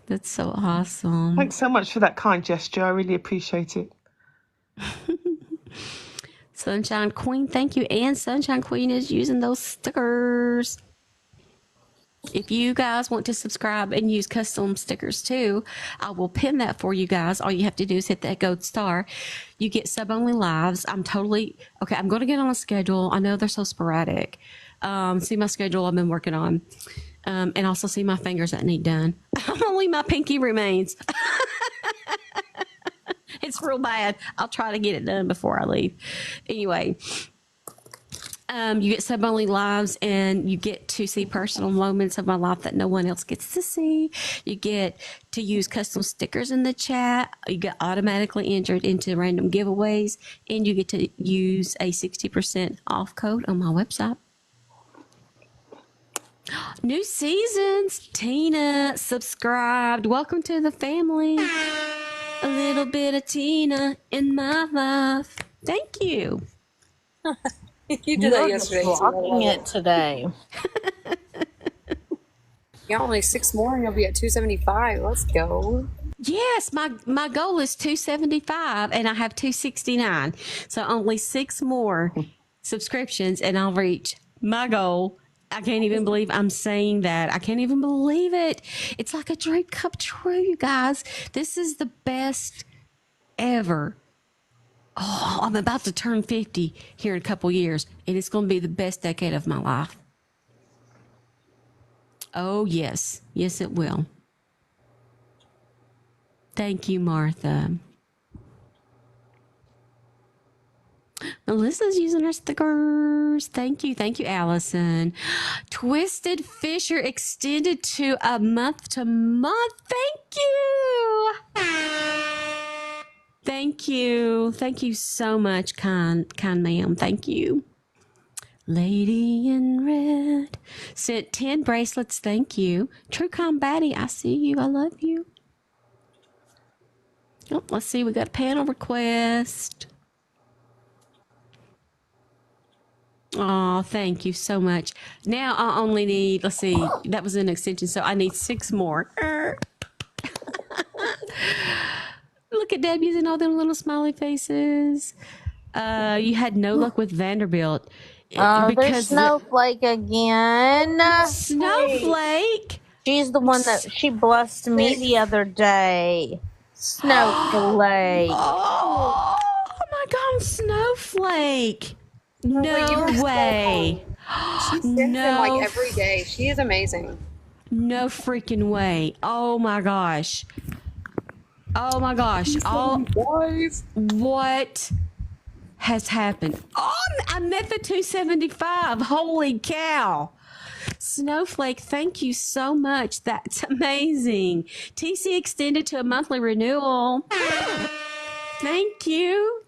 S1: That's so awesome.
S6: Thanks so much for that kind gesture. I really appreciate it.
S1: Sunshine Queen, thank you. And Sunshine Queen is using those stickers. If you guys want to subscribe and use custom stickers too, I will pin that for you guys. All you have to do is hit that gold star. You get sub only lives. I'm going to get on a schedule. I know they're so sporadic. See my schedule I've been working on. And also see my fingers that need done. Only my pinky remains. It's real bad. I'll try to get it done before I leave. Anyway. You get sub only lives, and you get to see personal moments of my life that no one else gets to see. You get to use custom stickers in the chat. You get automatically entered into random giveaways, and you get to use a 60% off code on my website. New seasons. Tina subscribed. Welcome to the family. A little bit of Tina in my life. Thank you.
S3: You did that yesterday.
S7: Rocking it today.
S3: Yeah, only 6 more and you'll be at 275. Let's go.
S1: Yes, my goal is 275 and I have 269. So only 6 more subscriptions and I'll reach my goal. I can't even believe I'm saying that. I can't even believe it. It's like a dream come true, you guys. This is the best ever. Oh, I'm about to turn 50 here in a couple years, and it's going to be the best decade of my life. Oh, yes. Yes, it will. Thank you, Martha. Melissa's using her stickers. Thank you. Thank you, Allison. Twisted Fisher extended to a month to month. Thank you. Thank you. Thank you so much, kind ma'am. Thank you. Lady in Red sent 10 bracelets. Thank you. True Combatty, I see you. I love you. Oh, let's see. We got a panel request. Oh, thank you so much. Now I only need, let's see, that was an extension, so I need 6 more. Look at Deb using all them little smiley faces. You had no luck with Vanderbilt.
S7: There's Snowflake again.
S1: Snowflake?
S7: She's the one that she blessed me the other day. Snowflake.
S1: Oh my God, Snowflake. No way.
S3: She sends them like every day. She is amazing.
S1: No freaking way. Oh my gosh. Oh my gosh. What has happened? Oh, I'm at the 275. Holy cow. Snowflake, thank you so much. That's amazing. TC extended to a monthly renewal. Thank you.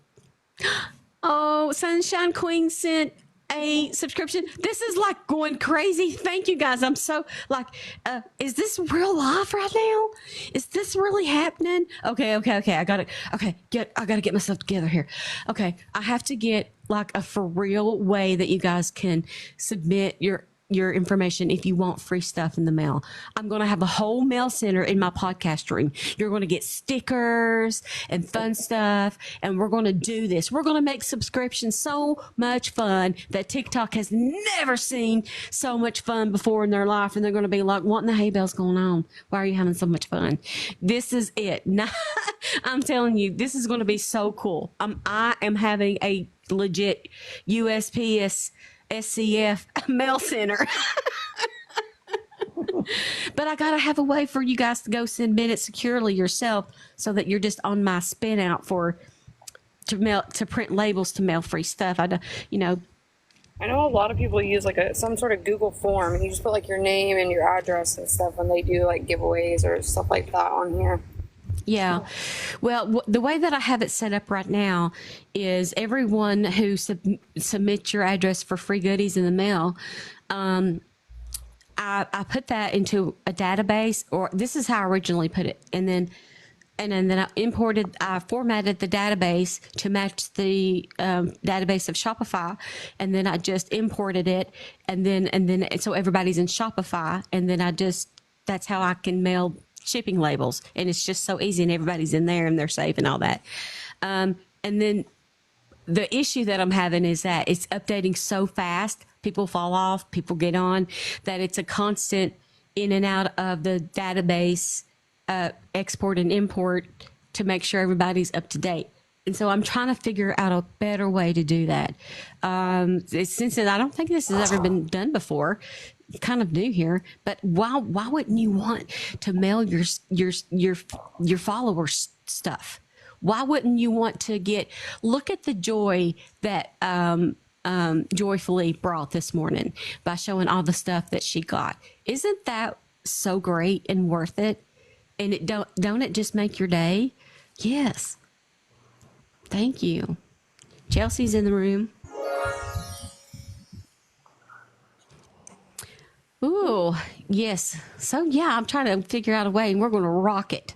S1: Oh, Sunshine Queen sent a subscription. This is like going crazy. Thank you guys. I'm so like, is this real life right now? Is this really happening? Okay. I gotta get myself together here. Okay. I have to get like a for real way that you guys can submit your information if you want free stuff in the mail. I'm going to have a whole mail center in my podcast room. You're going to get stickers and fun stuff, and we're going to do this. We're going to make subscriptions so much fun that TikTok has never seen so much fun before in their life, and they're going to be like, what in the hay bell's going on? Why are you having so much fun? This is it. I'm telling you, this is going to be so cool. I am having a legit USPS SCF mail center. But I gotta have a way for you guys to go submit it securely yourself so that you're just on my spin out to print labels to mail free stuff. I know
S3: a lot of people use like some sort of Google form, and you just put like your name and your address and stuff when they do like giveaways or stuff like that on here.
S1: Yeah. Well, the way that I have it set up right now is everyone who submits your address for free goodies in the mail, I put that into a database, or this is how I originally put it. And then I formatted the database to match the database of Shopify. And then I just imported it. And then so everybody's in Shopify. And then that's how I can mail shipping labels, and it's just so easy, and everybody's in there and they're safe and all that. And then the issue that I'm having is that it's updating so fast. People fall off, people get on, that it's a constant in and out of the database, export and import to make sure everybody's up to date. And so I'm trying to figure out a better way to do that. Since I don't think this has ever been done before, kind of new here, but why wouldn't you want to mail your followers stuff? Why wouldn't you want to look at the joy that Joyfully brought this morning by showing all the stuff that she got? Isn't that so great and worth it? And don't it just make your day? Yes. Thank you. Chelsea's in the room. Ooh, yes. So yeah, I'm trying to figure out a way, and we're going to rock it.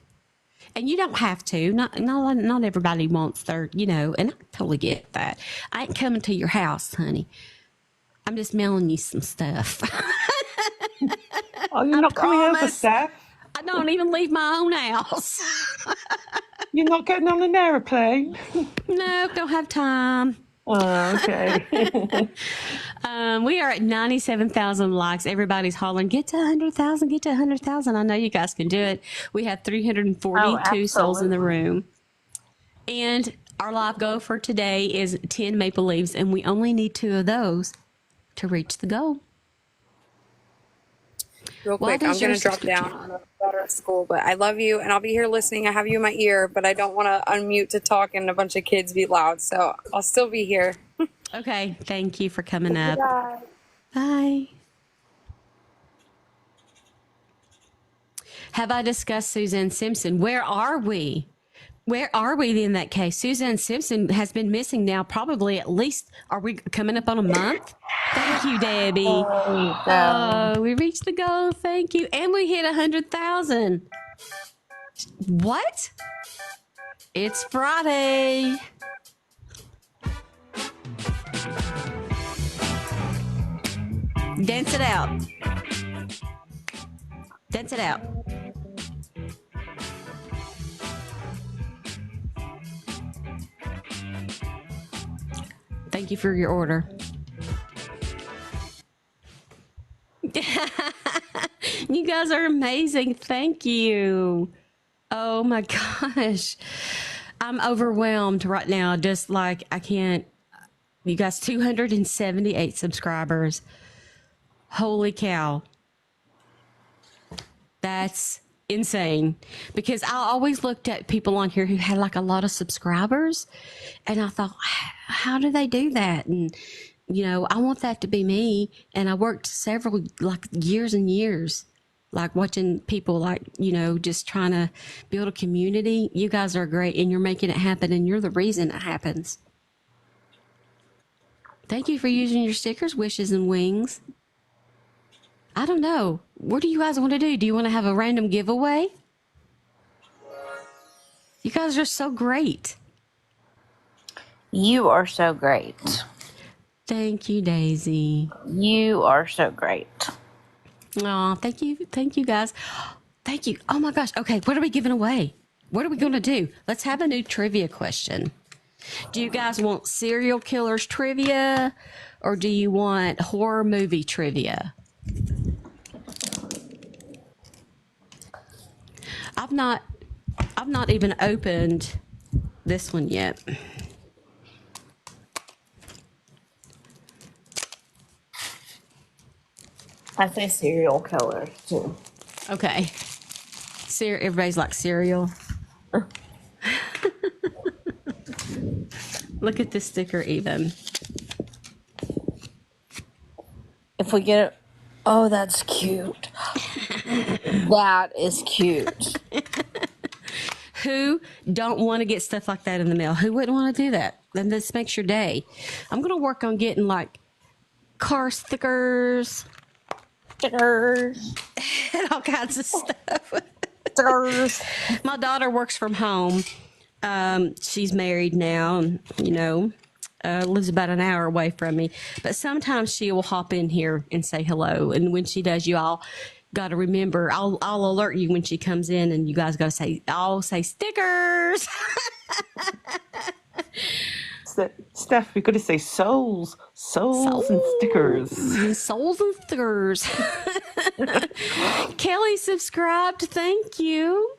S1: And you don't have to. Not everybody wants their, and I totally get that. I ain't coming to your house, honey. I'm just mailing you some stuff.
S6: Oh, you're not coming over, Steph?
S1: I don't even leave my own house.
S6: You're not getting on an aeroplane?
S1: No, don't have time.
S6: Oh, okay.
S1: We are at 97,000 likes. Everybody's hollering, get to 100,000, get to 100,000. I know you guys can do it. We have 342 souls in the room. And our live goal for today is 10 maple leaves, and we only need 2 of those to reach the goal.
S3: Real quick, I'm going to drop down on a daughter at school, but I love you, and I'll be here listening. I have you in my ear, but I don't want to unmute to talk and a bunch of kids be loud, so I'll still be here.
S1: Okay, thank you for coming up.
S3: Bye.
S1: Bye. Have I discussed Suzanne Simpson? Where are we? Where are we in that case? Suzanne Simpson has been missing now probably at least, are we coming up on a month? Thank you, Debbie. Oh, we reached the goal. Thank you. And we hit 100,000. What? It's Friday. Dance it out. Dance it out. Thank you for your order. You guys are amazing. Thank you. Oh my gosh. I'm overwhelmed right now. Just like I can't. You guys, 278 subscribers. Holy cow. That's insane, because I always looked at people on here who had like a lot of subscribers, and I thought, how do they do that? And I want that to be me. And I worked several like years and years, like watching people like, just trying to build a community. You guys are great, and you're making it happen, and you're the reason it happens. Thank you for using your stickers, Wishes and Wings. I don't know. What do you guys want to do? Do you want to have a random giveaway? You guys are so great.
S7: You are so great.
S1: Thank you, Daisy.
S7: You are so great.
S1: Oh, thank you. Thank you, guys. Thank you. Oh, my gosh. Okay, what are we giving away? What are we going to do? Let's have a new trivia question. Do you guys want serial killers trivia, or do you want horror movie trivia? I've not even opened this one yet.
S7: I say serial killers too.
S1: Okay. Everybody's like cereal. Look at this sticker even.
S7: If we get it, oh, that's cute. That is cute.
S1: Who don't want to get stuff like that in the mail? Who wouldn't want to do that? Then this makes your day. I'm going to work on getting like car stickers.
S7: Stickers.
S1: And all kinds of stuff.
S7: Stickers.
S1: My daughter works from home. She's married now, and lives about an hour away from me. But sometimes she will hop in here and say hello. And when she does, you all got to remember, I'll alert you when she comes in, and you guys got to say, I'll say stickers.
S6: Steph, we've got to say souls and stickers.
S1: Souls and stickers. Kelly subscribed. Thank you.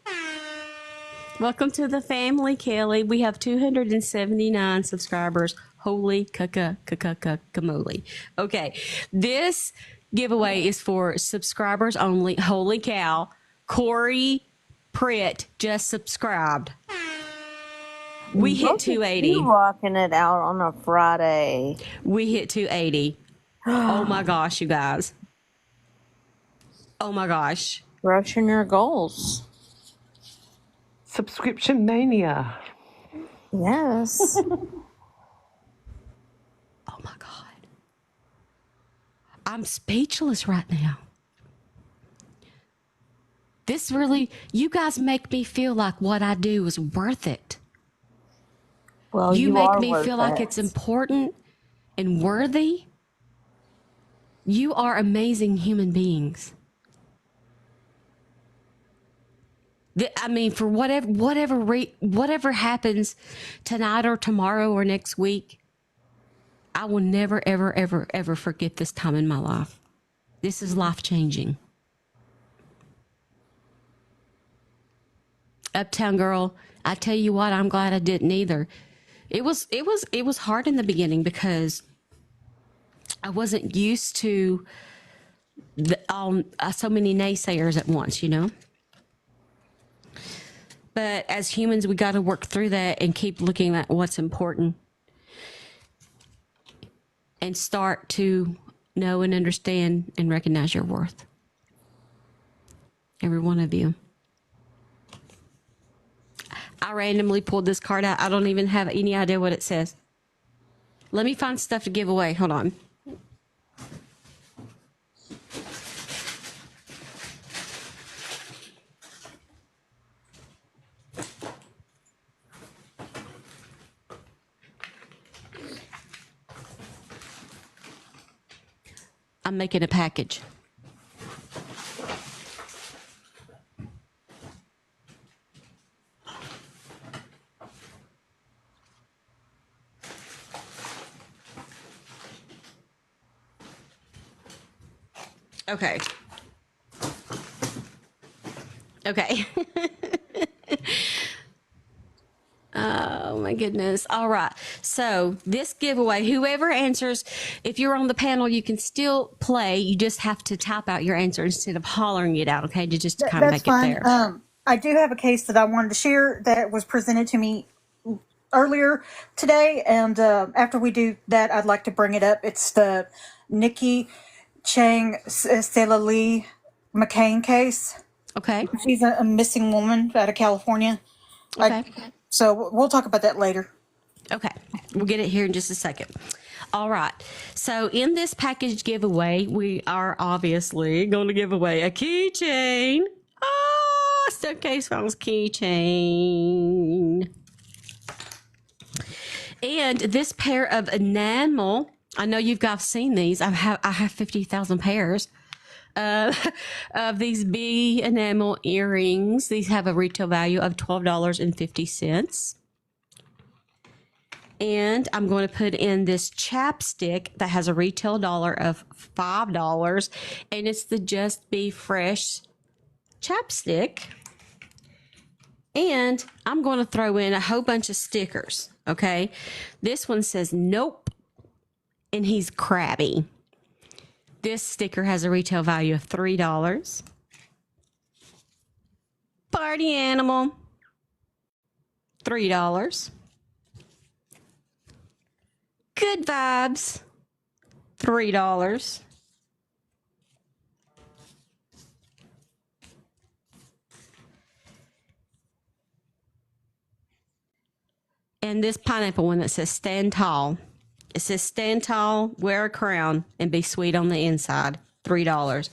S1: Welcome to the family, Kelly. We have 279 subscribers. Holy caca-caca-caca-moly. Okay, this giveaway is for subscribers only. Holy cow. Corey Pritt just subscribed. We hit 280.
S7: You rocking it out on a Friday.
S1: We hit 280. Oh my gosh, you guys. Oh my gosh.
S7: Rushing your goals.
S6: Subscription mania.
S7: Yes.
S1: Oh my God. I'm speechless right now. This really, you guys make me feel like what I do is worth it.
S7: Well,
S1: You
S7: you
S1: make
S7: are
S1: me
S7: worth
S1: feel like
S7: it.
S1: it's important and worthy. You are amazing human beings. I mean, for whatever happens tonight or tomorrow or next week, I will never, ever, ever, ever forget this time in my life. This is life-changing. Uptown Girl, I tell you what, I'm glad I didn't either. It was hard in the beginning because I wasn't used to so many naysayers at once, you know. But as humans, we got to work through that and keep looking at what's important and start to know and understand and recognize your worth. Every one of you. I randomly pulled this card out. I don't even have any idea what it says. Let me find stuff to give away. Hold on. I'm making a package. Okay. Okay. Oh my goodness. All right. So this giveaway, whoever answers, if you're on the panel, you can still play. You just have to type out your answer instead of hollering it out. Okay. To just kind of
S8: That's
S1: make
S8: fine.
S1: it fair.
S8: I do have a case that I wanted to share that was presented to me earlier today, and after we do that, I'd like to bring it up. It's the Nikki Chang Stella Lee McCain case.
S1: Okay.
S8: She's a missing woman out of California.
S1: Okay.
S8: So we'll talk about that later.
S1: Okay. We'll get it here in just a second. All right. So in this package giveaway, we are obviously going to give away a keychain. Ah, Staircase Phone's keychain. And this pair of enamel, I know you've guys seen these. I have 50,000 pairs of these big enamel earrings. These have a retail value of $12.50. And I'm going to put in this chapstick that has a retail dollar of $5. And it's the Just Be Fresh chapstick. And I'm going to throw in a whole bunch of stickers. Okay. This one says nope. And he's crabby. This sticker has a retail value of $3. Party animal. $3. Good vibes. $3. And this pineapple one that says stand tall. It says stand tall, wear a crown, and be sweet on the inside. $3.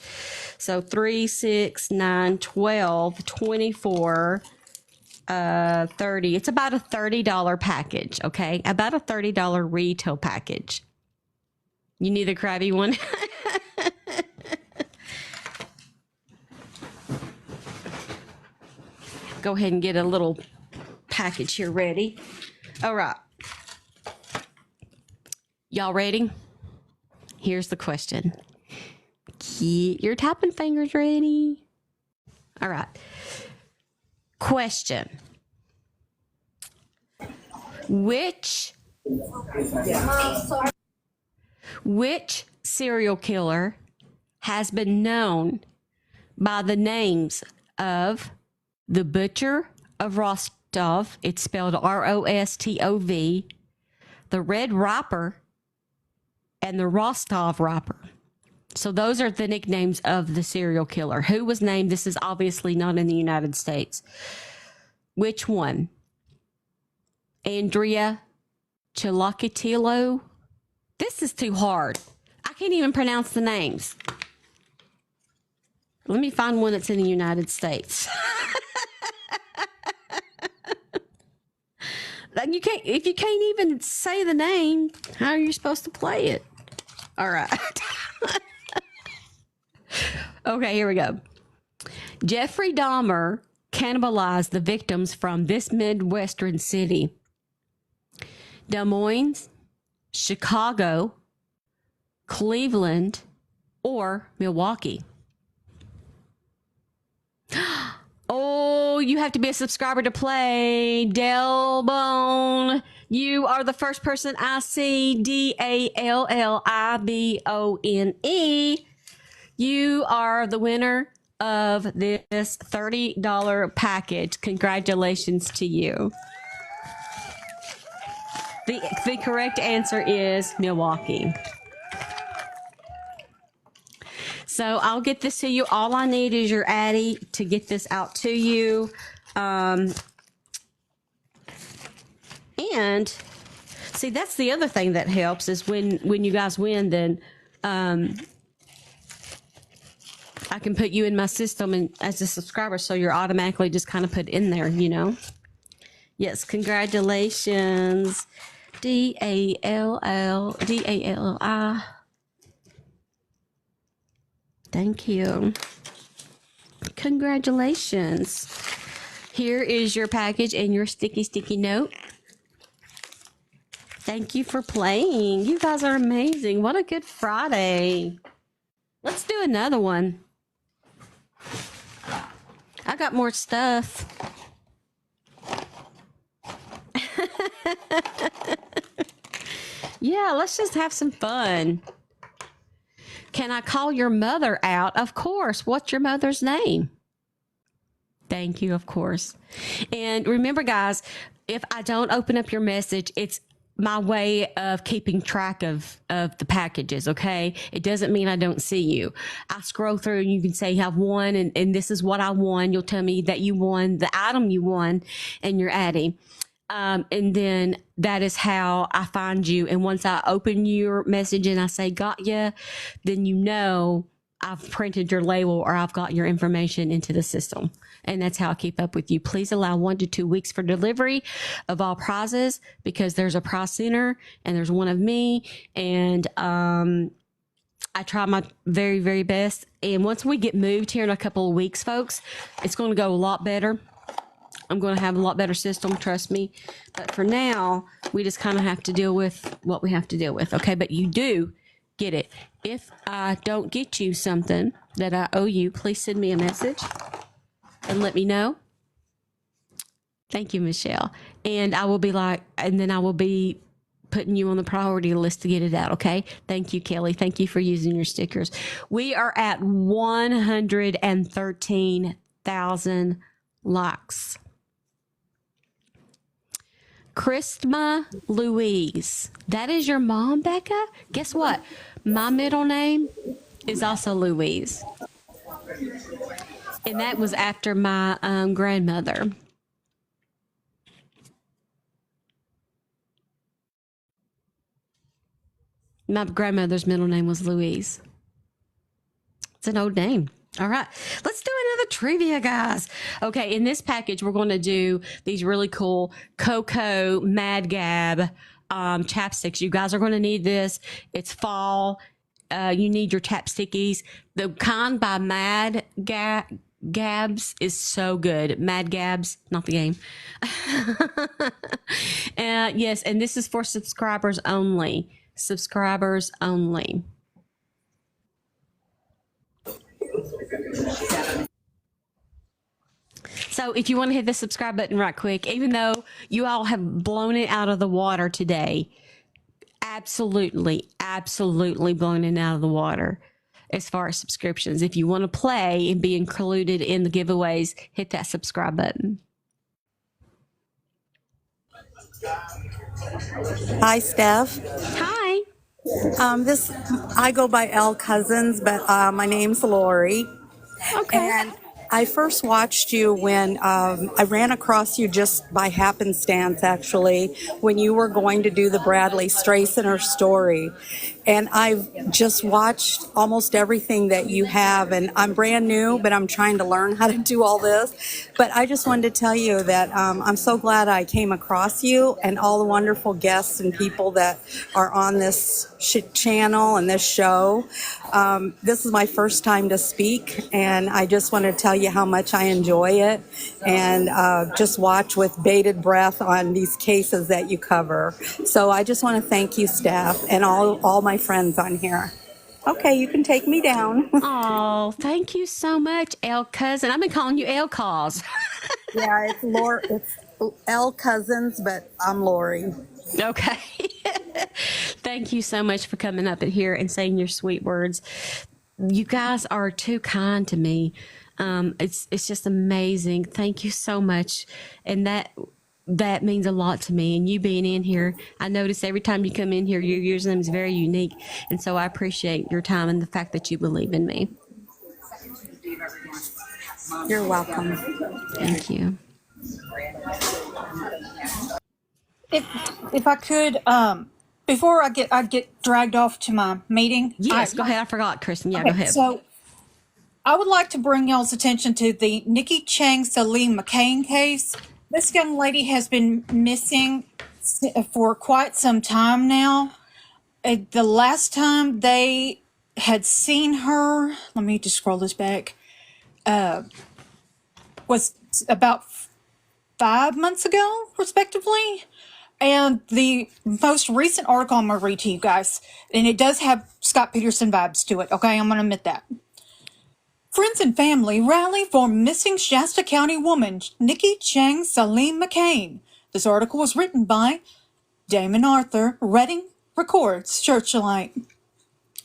S1: So 3, 6, 9, 12, 24, 30. It's about a $30 package, okay? About a $30 retail package. You need a crabby one? Go ahead and get a little package here ready. All right. Y'all ready? Here's the question. Get your tapping fingers ready. All right. Question. Which serial killer has been known by the names of the Butcher of Rostov, it's spelled Rostov, the Red Riper, and the Rostov Riper? So those are the nicknames of the serial killer. Who was named? This is obviously not in the United States. Which one? Andrea Chikatilo? This is too hard. I can't even pronounce the names. Let me find one that's in the United States. You can't, if you can't even say the name, how are you supposed to play it? All right. Okay, here we go. Jeffrey Dahmer cannibalized the victims from this Midwestern city: Des Moines, Chicago, Cleveland, or Milwaukee. Oh, you have to be a subscriber to play. Delbone, you are the first person I see. Dallibone. You are the winner of this $30 package. Congratulations to you. The correct answer is Milwaukee. So I'll get this to you. All I need is your Addy to get this out to you. And see, that's the other thing that helps is when you guys win, then I can put you in my system and as a subscriber, so you're automatically just kind of put in there, you know. Yes, congratulations. Dallli. Thank you. Congratulations. Here is your package and your sticky note. Thank you for playing. You guys are amazing. What a good Friday. Let's do another one. I got more stuff. Yeah, let's just have some fun. Can I call your mother out? Of course. What's your mother's name? Thank you, of course. And remember, guys, if I don't open up your message, it's my way of keeping track of the packages, okay? It doesn't mean I don't see you. I scroll through and you can say you have won and this is what I won. You'll tell me that you won the item you won and you're adding. And then that is how I find you. And once I open your message and I say, got ya, then you know I've printed your label or I've got your information into the system. And that's how I keep up with you. Please allow 1 to 2 weeks for delivery of all prizes because there's a prize center and there's one of me. And I try my very, very best. And once we get moved here in a couple of weeks, folks, it's going to go a lot better. I'm going to have a lot better system, trust me. But for now, we just kind of have to deal with what we have to deal with, okay? But you do get it. If I don't get you something that I owe you, please send me a message and let me know. Thank you, Michelle. And I will be putting you on the priority list to get it out, okay? Thank you, Kelly. Thank you for using your stickers. We are at 113,000 likes. Christma Louise. That is your mom, Becca? Guess what? My middle name is also Louise. And that was after my grandmother. My grandmother's middle name was Louise. It's an old name. All right, let's do another trivia, guys. Okay, in this package, we're going to do these really cool Cocoa Mad Gab chapsticks. You guys are going to need this. It's fall. You need your chapstickies. The kind by Mad Gabs is so good. Mad Gabs, not the game. Yes, and this is for subscribers only. subscribers only. So if you want to hit the subscribe button right quick, even though you all have blown it out of the water today, absolutely blown it out of the water as far as subscriptions. If you want to play and be included in the giveaways, hit that subscribe button.
S9: Hi, Steph.
S1: Hi.
S9: I go by L Cousins, but my name's Lori.
S1: Okay.
S9: And I first watched you when I ran across you just by happenstance, actually, when you were going to do the Bradley Straycenter story. And I've just watched almost everything that you have. And I'm brand new, but I'm trying to learn how to do all this. But I just wanted to tell you that I'm so glad I came across you and all the wonderful guests and people that are on this channel and this show. This is my first time to speak, and I just want to tell you how much I enjoy it and just watch with bated breath on these cases that you cover. So I just want to thank you, Steph, and all my friends on here. Okay, you can take me down.
S1: Oh, thank you so much, L Cousin. I've been calling you L Cause.
S9: Yeah, it's Lori. It's L Cousins, but I'm Lori.
S1: Okay. Thank you so much for coming up in here and saying your sweet words. You guys are too kind to me. It's just amazing. Thank you so much. And that means a lot to me. And you being in here, I notice every time you come in here, your username is very unique. And so I appreciate your time and the fact that you believe in me.
S9: You're welcome.
S1: Thank you.
S8: If I could, before I get dragged off to my meeting.
S1: Yes, go ahead. I forgot, Kristen. Yeah, go ahead.
S8: So I would like to bring y'all's attention to the Nikki Chang Salim McCain case. This young lady has been missing for quite some time now. The last time they had seen her, let me just scroll this back, was about 5 months ago, respectively. And the most recent article I'm going to read to you guys, and it does have Scott Peterson vibes to it, okay? I'm going to admit that. Friends and family rally for missing Shasta County woman, Nikki Chang Salim McCain. This article was written by Damon Arthur, Reading Records, Searchlight.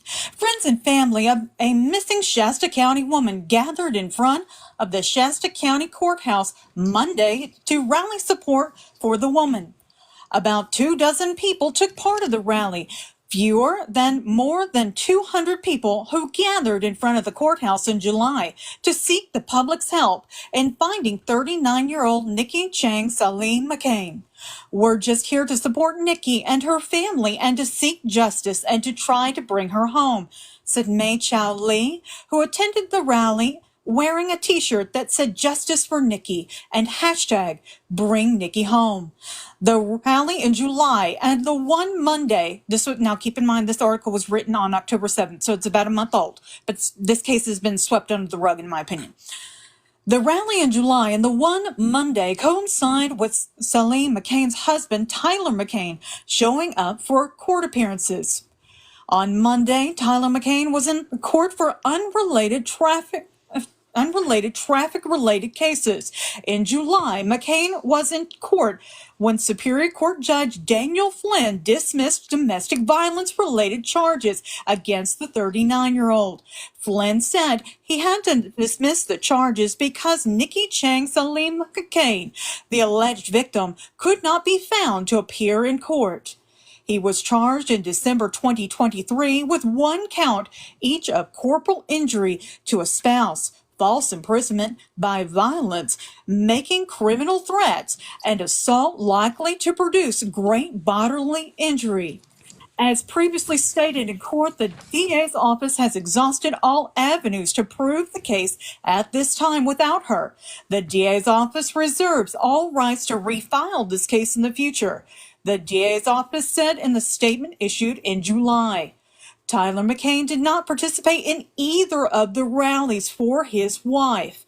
S8: Friends and family of a missing Shasta County woman gathered in front of the Shasta County Courthouse Monday to rally support for the woman. About 24 people took part of the rally. More than 200 people who gathered in front of the courthouse in July to seek the public's help in finding 39-year-old Nikki Chang Salim McCain. We're just here to support Nikki and her family and to seek justice and to try to bring her home, said Mei Chow Lee, who attended the rally wearing a t-shirt that said Justice for Nikki and hashtag Bring Nikki Home. The rally in July and the one Monday, now keep in mind this article was written on October 7th, so it's about a month old, but this case has been swept under the rug in my opinion. The rally in July and the one Monday coincide with Salim McCain's husband, Tyler McCain, showing up for court appearances. On Monday, Tyler McCain was in court for unrelated traffic-related cases. In July, McCain was in court when Superior Court Judge Daniel Flynn dismissed domestic violence-related charges against the 39-year-old. Flynn said he had to dismiss the charges because Nikki Chang Salim McCain, the alleged victim, could not be found to appear in court. He was charged in December 2023 with one count each of corporal injury to a spouse, false imprisonment by violence, making criminal threats, and assault likely to produce great bodily injury. As previously stated in court, the DA's office has exhausted all avenues to prove the case at this time without her. The DA's office reserves all rights to refile this case in the future. The DA's office said in the statement issued in July. Tyler McCain did not participate in either of the rallies for his wife.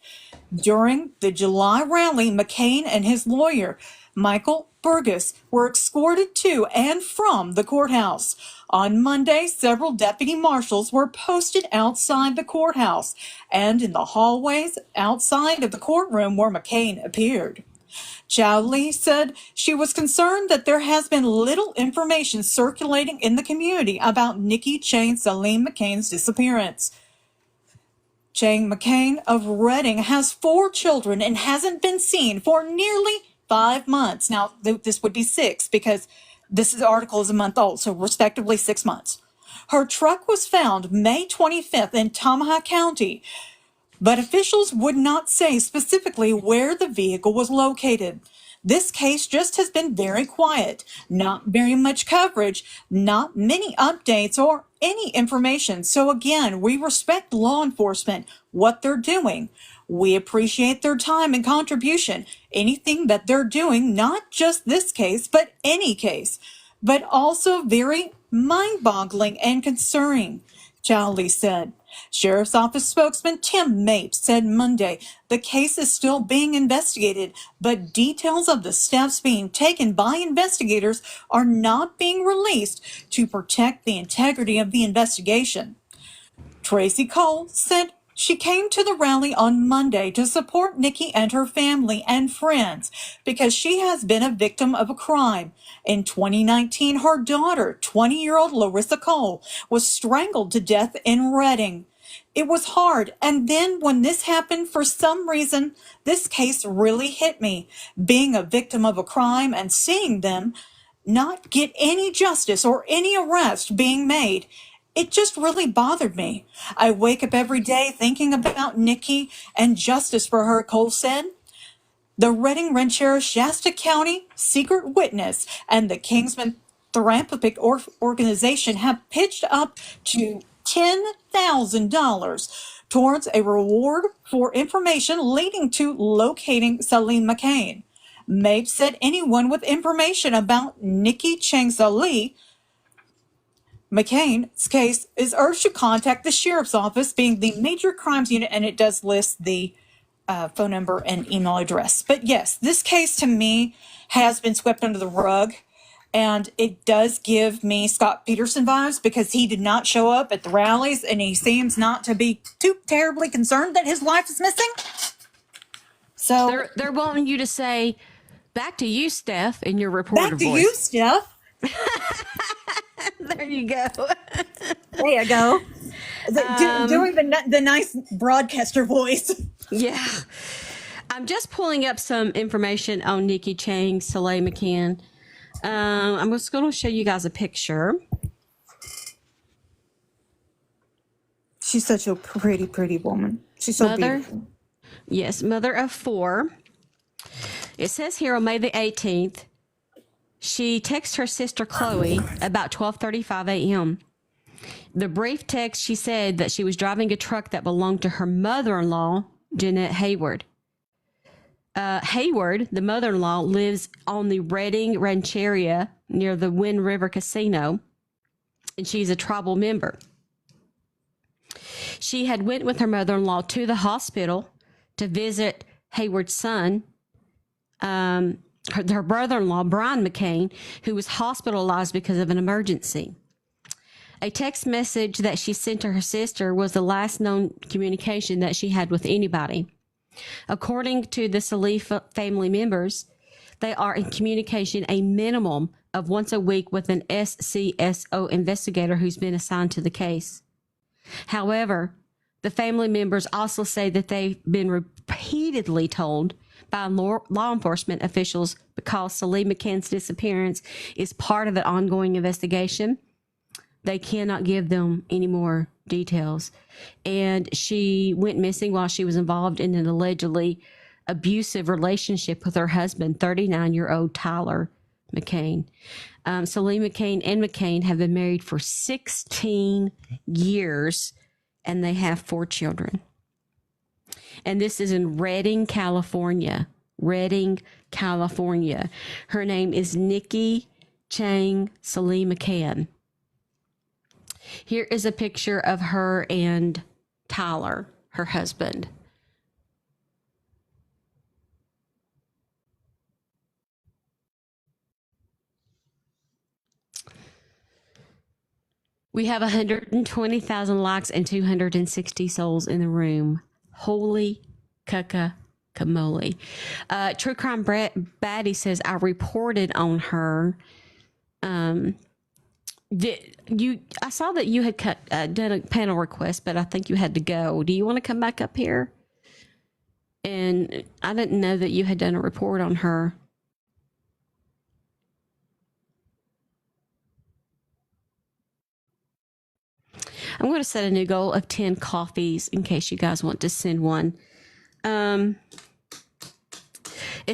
S8: During the July rally, McCain and his lawyer, Michael Burgess were escorted to and from the courthouse. On Monday, several deputy marshals were posted outside the courthouse and in the hallways outside of the courtroom where McCain appeared. Chow Lee said she was concerned that there has been little information circulating in the community about Nikki Chang Salim McCain's disappearance. Chang McCain of Reading has 4 children and hasn't been seen for nearly 5 months. Now, this would be 6 because this article is a month old, so respectively 6 months. Her truck was found May 25th in Tomahawk County, but officials would not say specifically where the vehicle was located. This case just has been very quiet, not very much coverage, not many updates or any information. So again, we respect law enforcement, what they're doing. We appreciate their time and contribution, anything that they're doing, not just this case, but any case, but also very mind-boggling and concerning, Chow Lee said. Sheriff's Office spokesman Tim Mapes said Monday the case is still being investigated, but details of the steps being taken by investigators are not being released to protect the integrity of the investigation. Tracy Cole said she came to the rally on Monday to support Nikki and her family and friends because she has been a victim of a crime. In 2019, her daughter, 20-year-old Larissa Cole, was strangled to death in Reading. It was hard, and then when this happened, for some reason, this case really hit me. Being a victim of a crime and seeing them not get any justice or any arrest being made, it just really bothered me. I wake up every day thinking about Nikki and justice for her, Cole said. The Reading Rancheria Shasta County Secret Witness and the Kingsman Philanthropic Organization have pitched up to $10,000 towards a reward for information leading to locating Salim McCain. Mapes said anyone with information about Nikki Chang Salim McCain's case is urged to contact the sheriff's office, being the major crimes unit, and it does list the phone number and email address. But yes, this case to me has been swept under the rug, and it does give me Scott Peterson vibes because he did not show up at the rallies and he seems not to be too terribly concerned that his wife is missing. So
S1: they're wanting you to say, back to you, Steph, in your reporter
S8: back to
S1: voice.
S8: you, Steph.
S1: There you go.
S8: There you go. Doing the nice broadcaster voice.
S1: Yeah. I'm just pulling up some information on Nikki Chang, Salim McCain. I'm just going to show you guys a picture.
S8: She's such a pretty, pretty woman. She's so beautiful.
S1: Yes, mother of 4. It says here on May the 18th, she texted her sister Chloe about 12:35 a.m. The brief text, she said that she was driving a truck that belonged to her mother-in-law, Jeanette Hayward. Hayward, the mother-in-law, lives on the Reading Rancheria near the Wind River Casino, and she's a tribal member. She had went with her mother-in-law to the hospital to visit Hayward's son, her brother-in-law, Brian McCain, who was hospitalized because of an emergency. A text message that she sent to her sister was the last known communication that she had with anybody. According to the Salif family members, they are in communication a minimum of once a week with an SCSO investigator who's been assigned to the case. However, the family members also say that they've been repeatedly told by law enforcement officials, because Salim McCain's disappearance is part of an ongoing investigation, they cannot give them any more details. And she went missing while she was involved in an allegedly abusive relationship with her husband, 39-year-old Tyler McCain. Salim McCain and McCain have been married for 16 years, and they have 4 children. And this is in Redding, California. Redding, California. Her name is Nikki Chang Salim McCain. Here is a picture of her and Tyler, her husband. We have 120,000 likes and 260 souls in the room. Holy camole. True Crime Baddie says, I reported on her. I saw that you had done a panel request, but I think you had to go. Do you want to come back up here? And I didn't know that you had done a report on her. I'm going to set a new goal of 10 coffees in case you guys want to send one. It's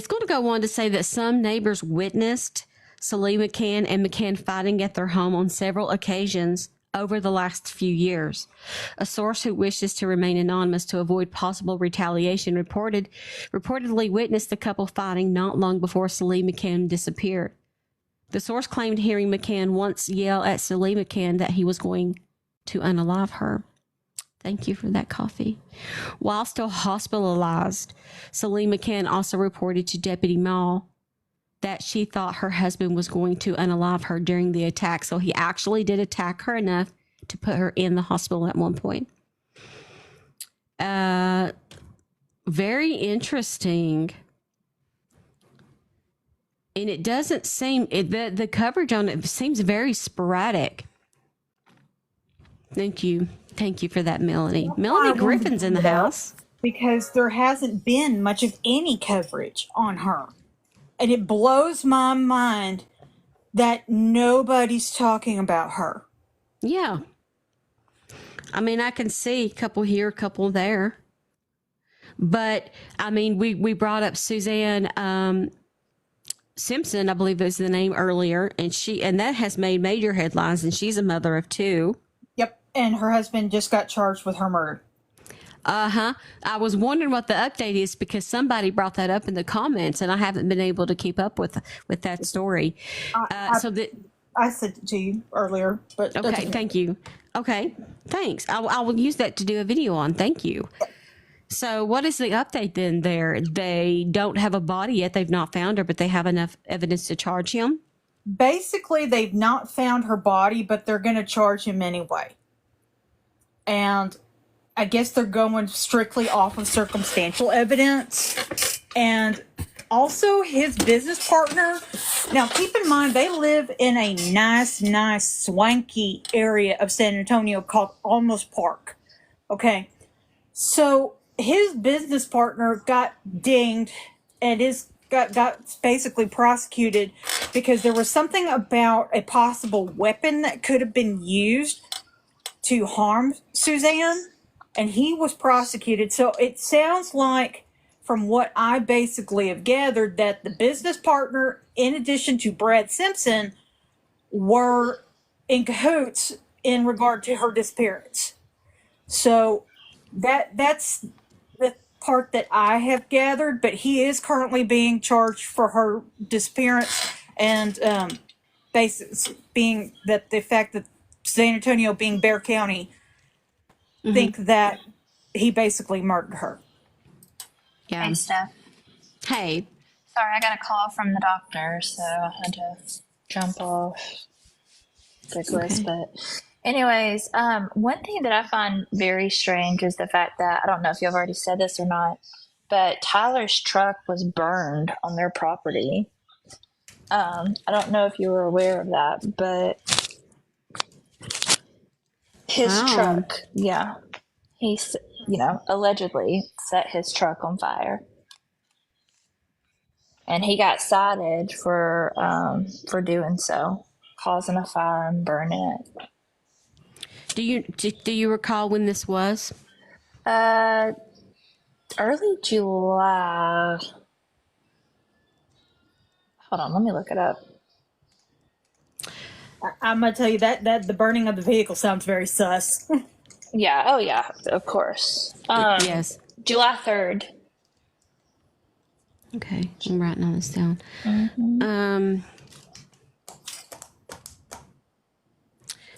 S1: going to go on to say that some neighbors witnessed Celie McCann and McCann fighting at their home on several occasions over the last few years. A source who wishes to remain anonymous to avoid possible retaliation reportedly witnessed the couple fighting not long before Celie McCann disappeared. The source claimed hearing McCann once yell at Celie McCann that he was going to unalive her. Thank you for that coffee. While still hospitalized, Celie McCann also reported to Deputy Mall that she thought her husband was going to unalive her during the attack. So he actually did attack her enough to put her in the hospital at one point. Very interesting. And it doesn't seem, the coverage on it seems very sporadic. Thank you. Thank you for that, Melanie. Melanie Griffin's in the house.
S8: Because there hasn't been much of any coverage on her. And it blows my mind that nobody's talking about her.
S1: Yeah. I mean, I can see a couple here, a couple there. But, I mean, we brought up Suzanne Simpson, I believe is the name earlier, and that has made major headlines, and she's a mother of two.
S8: Yep, and her husband just got charged with her murder.
S1: I was wondering what the update is because somebody brought that up in the comments, and I haven't been able to keep up with that story.
S8: I said it to you earlier, but
S1: okay, thank you. Okay, thanks. I will use that to do a video on. Thank you. So what is the update then there? They don't have a body yet. They've not found her, but they have enough evidence to charge him?
S8: Basically, they've not found her body, but they're going to charge him anyway. And I guess they're going strictly off of circumstantial evidence. And also his business partner. Now, keep in mind, they live in a nice, swanky area of San Antonio called Almost Park. Okay. So his business partner got dinged and got basically prosecuted because there was something about a possible weapon that could have been used to harm Suzanne, and he was prosecuted. So it sounds like, from what I basically have gathered, that the business partner, in addition to Brad Simpson, were in cahoots in regard to her disappearance. So that's the part that I have gathered, but he is currently being charged for her disappearance, and being that the fact that San Antonio, being Bexar County, think that he basically murdered her.
S1: Yeah.
S5: Hey, Steph.
S1: Hey.
S5: Sorry, I got a call from the doctor, so I had to jump off quick. But anyways, one thing that I find very strange is the fact that, I don't know if you've already said this or not, but Tyler's truck was burned on their property. I don't know if you were aware of that, but his truck, he's, allegedly set his truck on fire. And he got cited for doing so, causing a fire and burning it.
S1: Do you recall when this was?
S5: Early July. Hold on, let me look it up.
S8: I'm gonna tell you that the burning of the vehicle sounds very sus.
S5: Yeah. Oh, yeah. Of course.
S1: Yes.
S5: July 3rd.
S1: Okay, I'm writing all this down.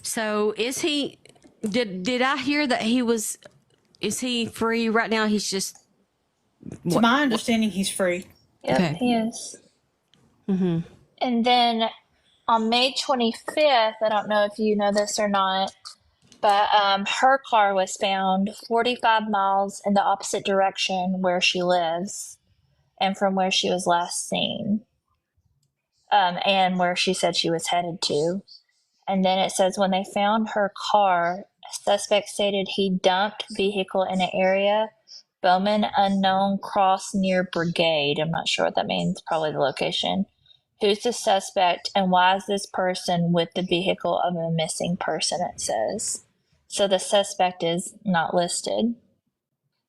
S1: So is he? Did I hear that he was? Is he free right now? He's just.
S8: To my understanding, he's free.
S5: Yep,
S1: Okay.
S5: he is. And then
S7: on May 25th, I don't know if you know this or not, but her car was found 45 miles in the opposite direction where she lives and from where she was last seen, and where she said she was headed to. And then it says when they found her car, a suspect stated he dumped vehicle in an area, Bowman unknown cross near Brigade. I'm not sure what that means, probably the location. Who's the suspect and why is this person with the vehicle of a missing person, it says. So the suspect is not listed,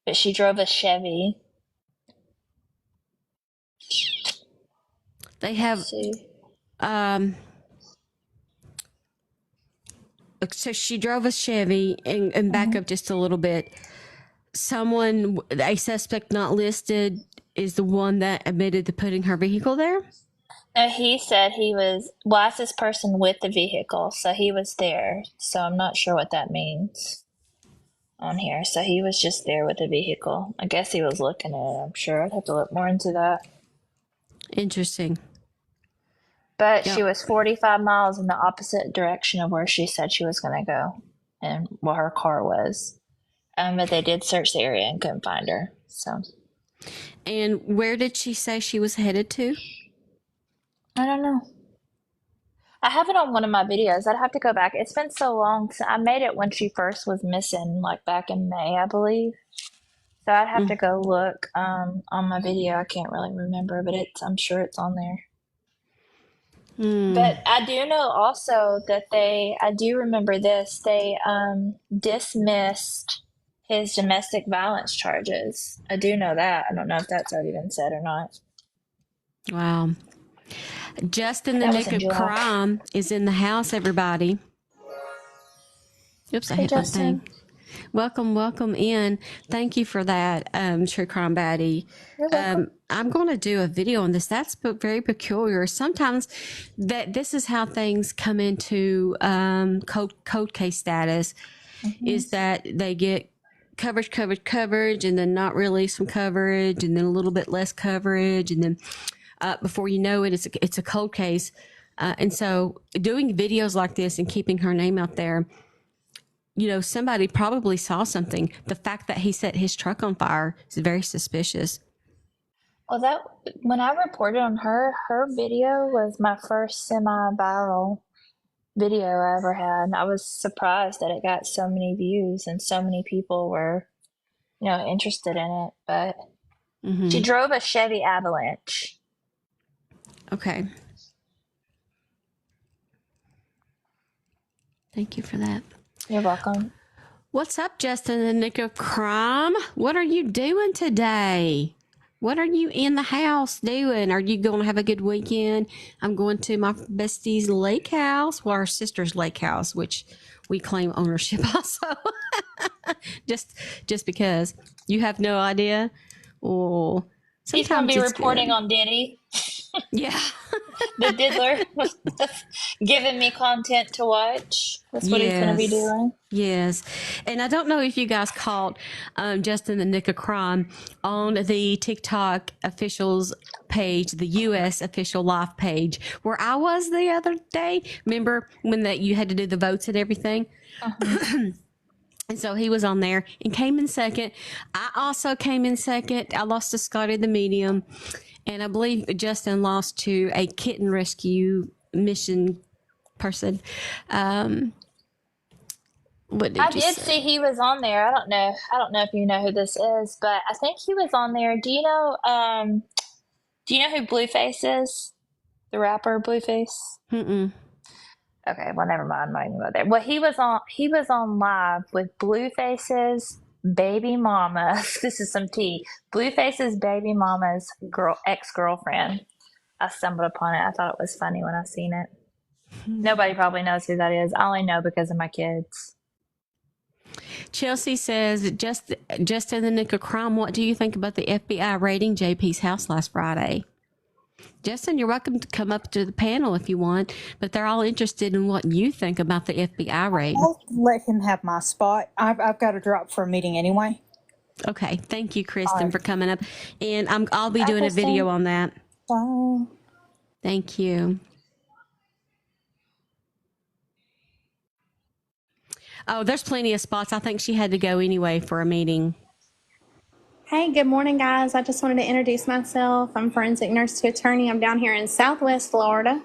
S7: but she drove a Chevy.
S1: They have, so she drove a Chevy, and back up just a little bit. A suspect not listed is the one that admitted to putting her vehicle there?
S7: No, he said why is this person with the vehicle? So he was there. So I'm not sure what that means on here. So he was just there with the vehicle. I guess he was looking at it, I'm sure. I'd have to look more into that.
S1: Interesting.
S7: But she was 45 miles in the opposite direction of where she said she was going to go and where her car was. But they did search the area and couldn't find her. So.
S1: And where did she say she was headed to?
S7: I don't know. I have it on one of my videos. I'd have to go back. It's been so long. I made it when she first was missing, like back in May, I believe. So I'd have to go look on my video. I can't really remember, but I'm sure it's on there. But I do know also that I do remember this, they dismissed his domestic violence charges. I do know that. I don't know if that's already been said or not.
S1: Wow. Justin the Nick of Crime is in the house, everybody. Oops, I hit my thing. Welcome in. Thank you for that, True Crime Baddie. I'm going to do a video on this. That's very peculiar. Sometimes this is how things come into cold case status, is that they get coverage, and then not really some coverage, and then a little bit less coverage, and then before you know it, it's a cold case. And so doing videos like this and keeping her name out there, somebody probably saw something. The fact that he set his truck on fire is very suspicious.
S7: Well, when I reported on her video was my first semi-viral video I ever had. I was surprised that it got so many views and so many people were, interested in it. But she drove a Chevy Avalanche.
S1: Okay. Thank you for that.
S7: You're welcome.
S1: What's up, Justin the Nick of Crime? What are you doing today? What are you in the house doing? Are you going to have a good weekend? I'm going to my bestie's lake house, our sister's lake house, which we claim ownership also. just because you have no idea. Well,
S7: he's going to be reporting on Diddy.
S1: Yeah.
S7: The diddler was giving me content to watch. That's what he's going to be doing.
S1: Yes. And I don't know if you guys caught Justin the Nick of Crime on the TikTok officials page, the U.S. official live page, where I was the other day. Remember when you had to do the votes and everything? And so he was on there and came in second. I also came in second. I lost to Scotty the Medium. And I believe Justin lost to a kitten rescue mission person. I
S7: did see he was on there. I don't know if you know who this is, but I think he was on there. Do you know who Blueface is? The rapper Blueface?
S1: Mm-mm.
S7: Okay, well, never mind. I'm not even going there. Well, he was on live with Blueface's baby mama. This is some tea. Blueface's baby mama's ex-girlfriend. I stumbled upon it. I thought it was funny when I seen it. Nobody probably knows who that is. I only know because of my kids.
S1: Chelsea says, just in the nick of crime, what do you think about the FBI raiding JP's house last Friday? Justin, you're welcome to come up to the panel if you want, but they're all interested in what you think about the FBI raid.
S8: I'll let him have my spot. I've got to drop for a meeting anyway.
S1: Okay. Thank you, Kristen, for coming up. And I'll be doing a video on that.
S8: Bye.
S1: Thank you. Oh, there's plenty of spots. I think she had to go anyway for a meeting.
S10: Hey, good morning, guys. I just wanted to introduce myself. I'm forensic nurse to attorney. I'm down here in Southwest Florida.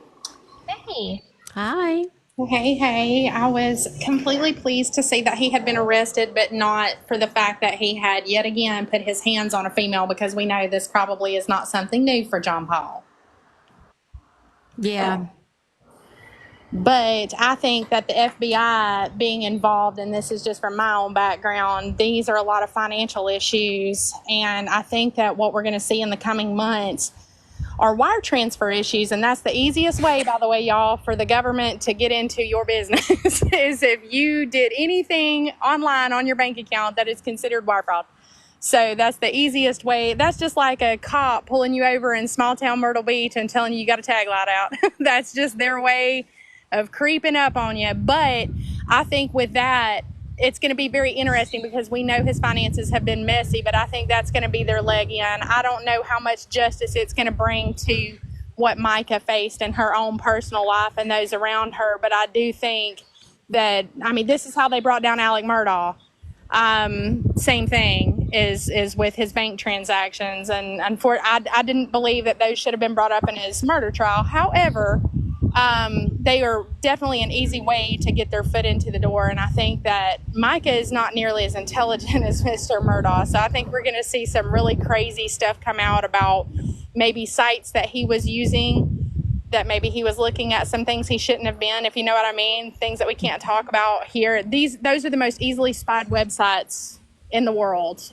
S7: Hey.
S1: Hi.
S10: Hey. I was completely pleased to see that he had been arrested, but not for the fact that he had yet again put his hands on a female, because we know this probably is not something new for John Paul.
S1: Yeah.
S10: But I think that the FBI being involved, and this is just from my own background, these are a lot of financial issues. And I think that what we're going to see in the coming months are wire transfer issues. And that's the easiest way, by the way, y'all, for the government to get into your business is if you did anything online on your bank account that is considered wire fraud. So that's the easiest way. That's just like a cop pulling you over in small town Myrtle Beach and telling you got a tag light out. That's just their way of creeping up on you. But I think with that, it's going to be very interesting because we know his finances have been messy, but I think that's going to be their leg in. I don't know how much justice it's going to bring to what Micah faced in her own personal life and those around her. But I do think that, I mean, this is how they brought down Alec Murdaugh. Same thing is with his bank transactions. And I didn't believe that those should have been brought up in his murder trial. However, they are definitely an easy way to get their foot into the door. And I think that Micah is not nearly as intelligent as Mr. Murdaugh. So I think we're going to see some really crazy stuff come out about maybe sites that he was using, that maybe he was looking at some things he shouldn't have been, if you know what I mean, things that we can't talk about here. Those are the most easily spied websites in the world.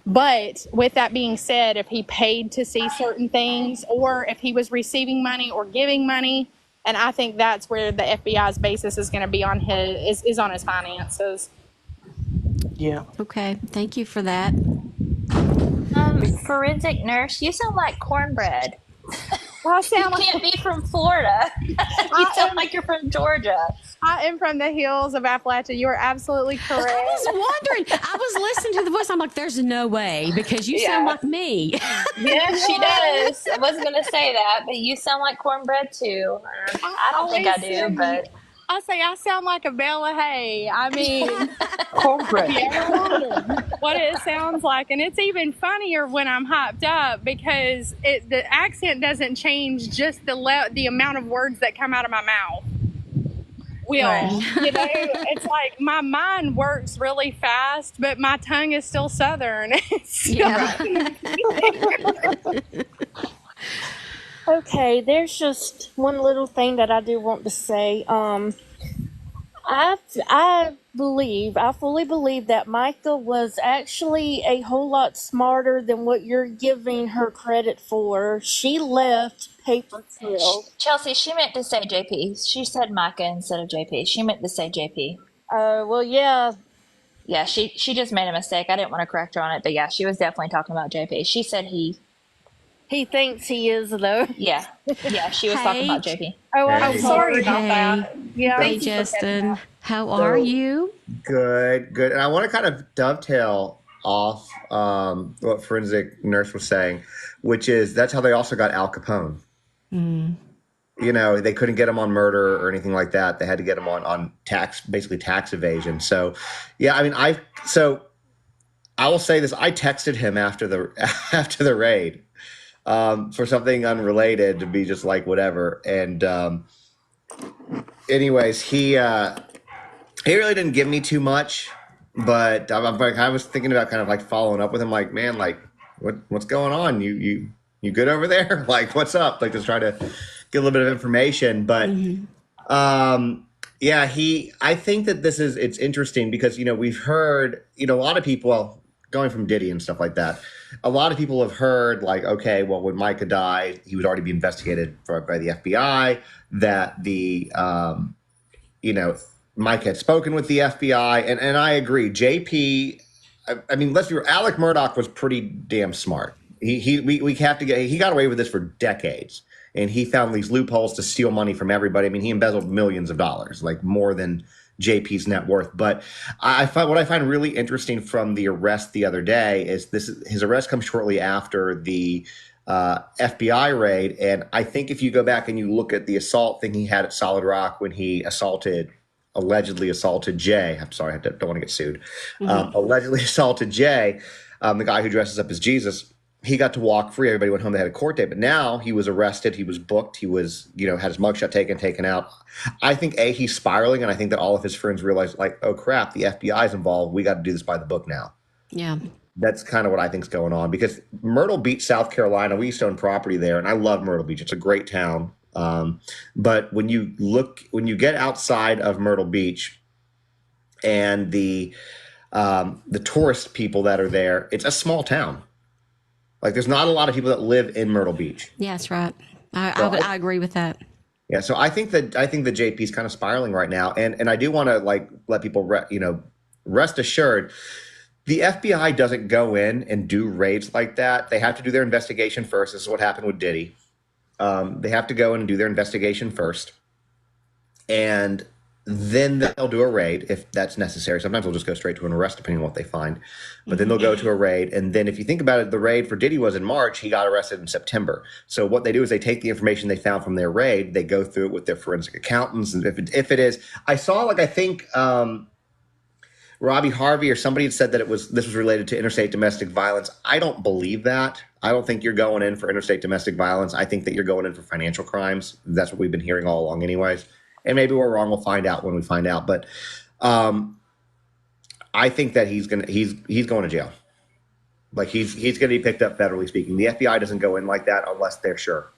S10: But with that being said, if he paid to see certain things, or if he was receiving money or giving money, and I think that's where the FBI's basis is going to be on his on his finances.
S6: Yeah.
S1: Okay. Thank you for that.
S7: Forensic nurse, you sound like cornbread.
S10: I
S7: You can't be from Florida. You sound like you're from Georgia.
S10: I am from the hills of Appalachia. You are absolutely correct.
S1: I was wondering. I was listening to the voice. I'm like, there's no way, because you sound like me.
S7: Yeah, she does. I wasn't going to say that, but you sound like cornbread too. I don't think I do, but
S10: I say I sound like a bale of hay. I mean,
S6: Cornbread.
S10: if you ever wonder what it sounds like, and it's even funnier when I'm hyped up because the accent doesn't change, just the amount of words that come out of my mouth.
S7: Right.
S10: You know, it's like my mind works really fast, but my tongue is still Southern.
S11: Okay, there's just one little thing that I do want to say. I fully believe that Micah was actually a whole lot smarter than what you're giving her credit for. She left paper trail.
S7: Chelsea, she meant to say JP. She said Micah instead of JP. She meant to say JP.
S11: Well, yeah.
S7: Yeah, she just made a mistake. I didn't want to correct her on it, but yeah, she was definitely talking about JP. She said he.
S11: He thinks he is, though.
S7: Yeah, she was talking about JP.
S10: Oh, I'm sorry about
S1: Hey.
S10: that. Yeah.
S1: Hey, Justin. How are you?
S12: Good. And I want to kind of dovetail off what forensic nurse was saying, which is that's how they also got Al Capone.
S1: Mm.
S12: You know, they couldn't get him on murder or anything like that. They had to get him on basically tax evasion. So, yeah, I mean, I will say this: I texted him after the raid for something unrelated, to be just like whatever. And anyways, he really didn't give me too much, but I was thinking about kind of like following up with him, like, man, like what's going on? You good over there? Like, what's up? Like, just try to get a little bit of information. But yeah, I think that it's interesting because, you know, we've heard, you know, a lot of people, well, going from Diddy and stuff like that, a lot of people have heard like, okay, well, when Micah died, he would already be investigated by the FBI, that you know, Mike had spoken with the FBI, and I agree. JP, I mean, let's be real, Alec Murdaugh was pretty damn smart. We have to he got away with this for decades, and he found these loopholes to steal money from everybody. I mean, he embezzled millions of dollars, like more than JP's net worth. But what I find really interesting from the arrest the other day is his arrest comes shortly after the FBI raid. And I think if you go back and you look at the assault thing he had at Solid Rock when he assaulted allegedly assaulted Jay. I'm sorry, don't want to get sued. Allegedly assaulted Jay, the guy who dresses up as Jesus. He got to walk free. Everybody went home. They had a court date, but now he was arrested. He was booked. He was, had his mugshot taken out. I think he's spiraling, and I think that all of his friends realized, like, oh crap, the FBI is involved. We got to do this by the book now.
S1: Yeah.
S12: That's kind of what I think is going on, because Myrtle Beach, South Carolina, we used to own property there, and I love Myrtle Beach. It's a great town. But when you get outside of Myrtle Beach and the tourist people that are there, it's a small town. Like, there's not a lot of people that live in Myrtle Beach.
S1: Yeah, that's right. I agree with that.
S12: Yeah, so I think that JP is kind of spiraling right now, and I do want to let people rest assured, the FBI doesn't go in and do raids like that. They have to do their investigation first. This is what happened with Diddy. They have to go in and do their investigation first, and then they'll do a raid if that's necessary. Sometimes they'll just go straight to an arrest depending on what they find. But then they'll go to a raid. And then if you think about it, the raid for Diddy was in March. He got arrested in September. So what they do is they take the information they found from their raid. They go through it with their forensic accountants. And if it is, I saw, I think Robbie Harvey or somebody had said that this was related to interstate domestic violence. I don't believe that. I don't think you're going in for interstate domestic violence. I think that you're going in for financial crimes. That's what we've been hearing all along anyways. And maybe we're wrong. We'll find out when we find out. But I think that he's going to jail. Like, he's going to be picked up federally speaking. The FBI doesn't go in like that unless they're sure.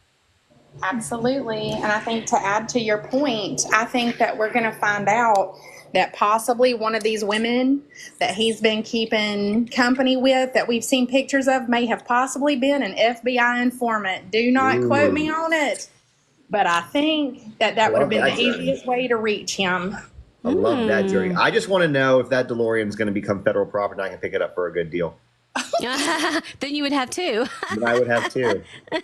S10: Absolutely. And I think, to add to your point, I think that we're going to find out that possibly one of these women that he's been keeping company with, that we've seen pictures of, may have possibly been an FBI informant. Do not quote me on it. But I think that would have been the easiest way to reach him.
S12: I love that, Jerry. I just want to know if that DeLorean is going to become federal property and I can pick it up for a good deal.
S1: Then you would have two.
S12: Then I would have two.
S7: Hey,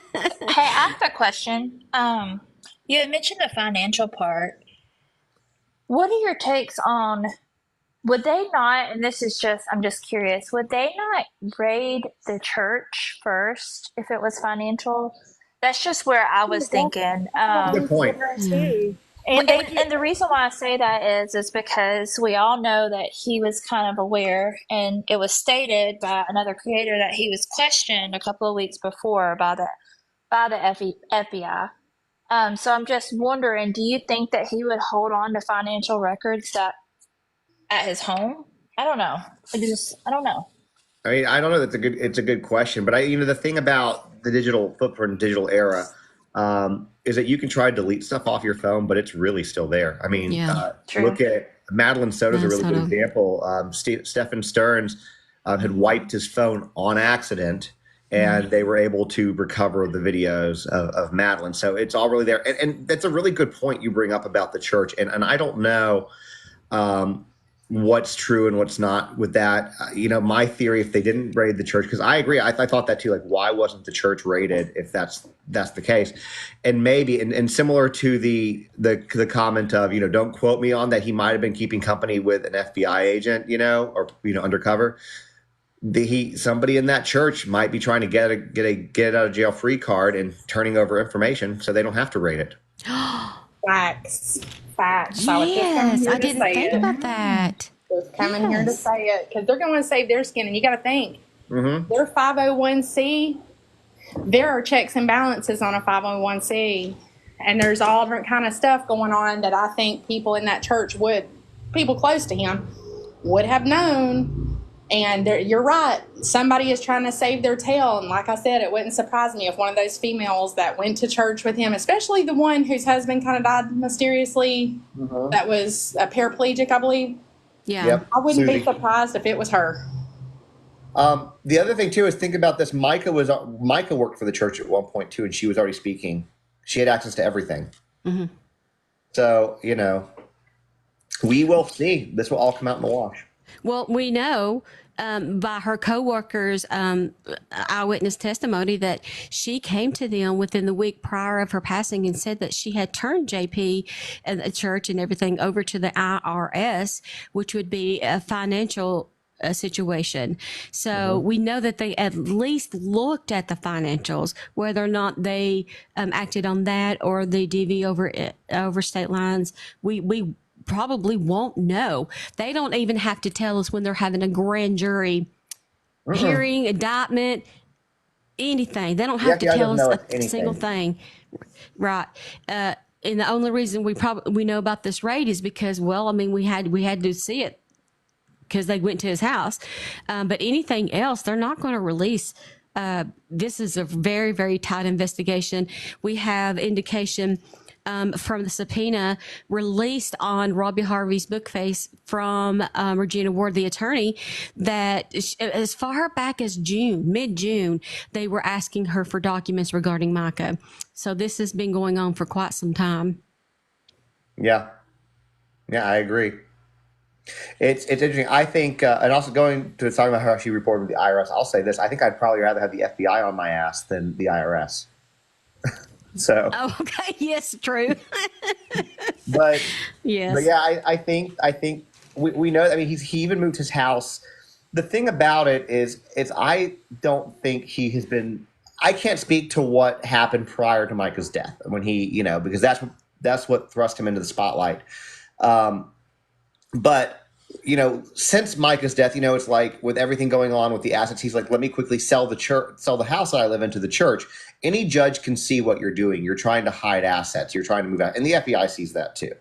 S7: I have a question. You had mentioned the financial part. What are your takes on, would they not, and I'm just curious, would they not raid the church first if it was financial? That's just where I was thinking.
S12: Good point.
S7: And the reason why I say that is because we all know that he was kind of aware, and it was stated by another creator that he was questioned a couple of weeks before by the FBI. So I'm just wondering, do you think that he would hold on to financial records at his home? I don't know. I don't know.
S12: I mean, I don't know. It's a good question, but the thing about the digital footprint, digital era, is that you can try to delete stuff off your phone, but it's really still there. I mean, look at Madeline Soto's a really good example. Stephen Stearns had wiped his phone on accident, and they were able to recover the videos of Madeline. So it's all really there. And that's a really good point you bring up about the church. And I don't know what's true and what's not with that. My theory, if they didn't raid the church, because I agree, I thought that too, like, why wasn't the church raided if that's the case? And maybe, and similar to the comment of, don't quote me on that, he might have been keeping company with an FBI agent, or undercover. Somebody in that church might be trying to get a get out of jail free card and turning over information so they don't have to raid it.
S10: Facts.
S1: Yes, I didn't think about that.
S10: Just coming here to say it, because they're going to save their skin. And you got to think, they're 501c. There are checks and balances on a 501c, and there's all different kind of stuff going on that I think people in that church people close to him would have known. And you're right. Somebody is trying to save their tail. And like I said, it wouldn't surprise me if one of those females that went to church with him, especially the one whose husband kind of died mysteriously, that was a paraplegic, I believe.
S1: Yeah.
S12: Yep.
S10: I wouldn't
S12: Susie.
S10: be surprised if it was her.
S12: The other thing, too, is think about this. Micah worked for the church at one point, too, and she was already speaking. She had access to everything. So, we will see. This will all come out in the wash.
S1: Well, we know by her coworkers' eyewitness testimony that she came to them within the week prior of her passing and said that she had turned JP and the church and everything over to the IRS, which would be a financial situation. So we know that they at least looked at the financials, whether or not they acted on that or the DV over state lines. We probably won't know. They don't even have to tell us when they're having a grand jury hearing, indictment, anything. They don't have to
S12: FBI
S1: tell
S12: doesn't
S1: us
S12: know
S1: a single
S12: anything.
S1: thing. Right. And the only reason we know about this raid is because, well, I mean, we had to see it because they went to his house. But anything else, they're not going to release. This is a very, very tight investigation. We have indication from the subpoena released on Robbie Harvey's book face from Regina Ward, the attorney, that as far back as mid-June, they were asking her for documents regarding Micah. So this has been going on for quite some time.
S12: Yeah, I agree. It's interesting. I think, and also talking about how she reported with the IRS, I'll say this. I think I'd probably rather have the FBI on my ass than the IRS. So.
S1: Oh, okay. Yes, true.
S12: But
S1: yes.
S12: But yeah, I think we know. I mean, he even moved his house. The thing about it is I don't think he has been. I can't speak to what happened prior to Micah's death when he, because that's what thrust him into the spotlight. But since Micah's death, it's like with everything going on with the assets, he's like, let me quickly sell the house that I live in to the church. Any judge can see what you're doing. You're trying to hide assets. You're trying to move out. And the FBI sees that too.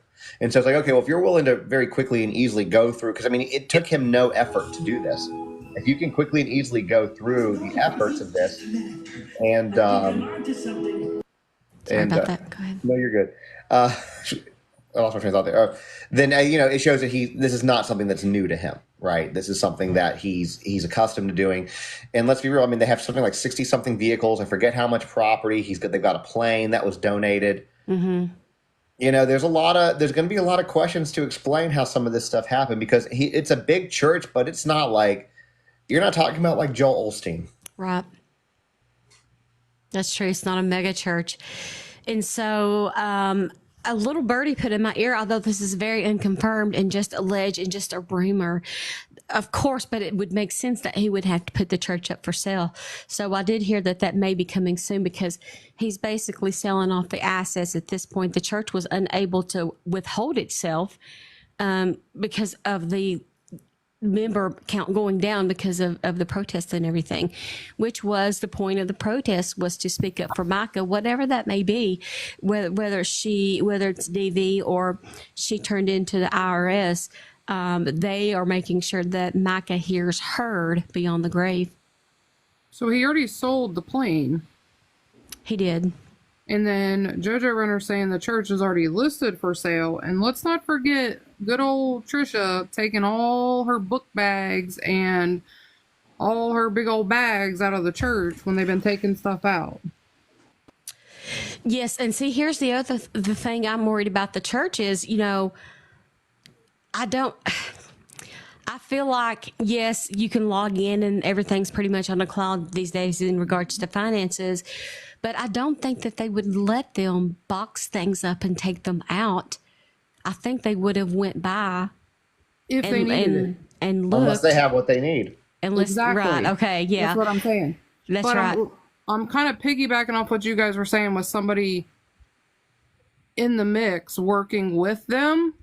S12: And so it's like, okay, well, if you're willing to very quickly and easily go through, because I mean, it took him no effort to do this. If you can quickly and easily go through the efforts of this and,
S1: Sorry about that. Go ahead.
S12: No, you're good. I lost my train of thought there. Then it shows that this is not something that's new to him, right? This is something that he's accustomed to doing. And let's be real. I mean, they have something like 60 something vehicles. I forget how much property they've got a plane that was donated.
S1: Mm-hmm.
S12: There's going to be a lot of questions to explain how some of this stuff happened because it's a big church, but it's not like you're not talking about like Joel Osteen,
S1: right? That's true. It's not a mega church, and so. A little birdie put in my ear, although this is very unconfirmed and just alleged and just a rumor, of course, but it would make sense that he would have to put the church up for sale. So I did hear that may be coming soon because he's basically selling off the assets at this point. The church was unable to withhold itself because of the member count going down because of the protests and everything, which was the point of the protest, was to speak up for Micah, whatever that may be, whether it's DV or she turned into the IRS. They are making sure that Micah hears heard beyond the grave.
S2: So he already sold the plane.
S1: He did. And
S2: then JoJo Runner saying the church is already listed for sale. And let's not forget good old Trisha taking all her book bags and all her big old bags out of the church when they've been taking stuff out.
S1: Yes, and see, here's the thing I'm worried about the church is, I feel like, yes, you can log in and everything's pretty much on the cloud these days in regards to finances, but I don't think that they would let them box things up and take them out. I think they would have went by
S2: if they needed it.
S1: And looked.
S12: Unless they have what they need.
S2: Exactly.
S1: Right, okay, yeah.
S2: That's what I'm saying.
S1: That's right.
S2: I'm kind of piggybacking off what you guys were saying with somebody in the mix working with them.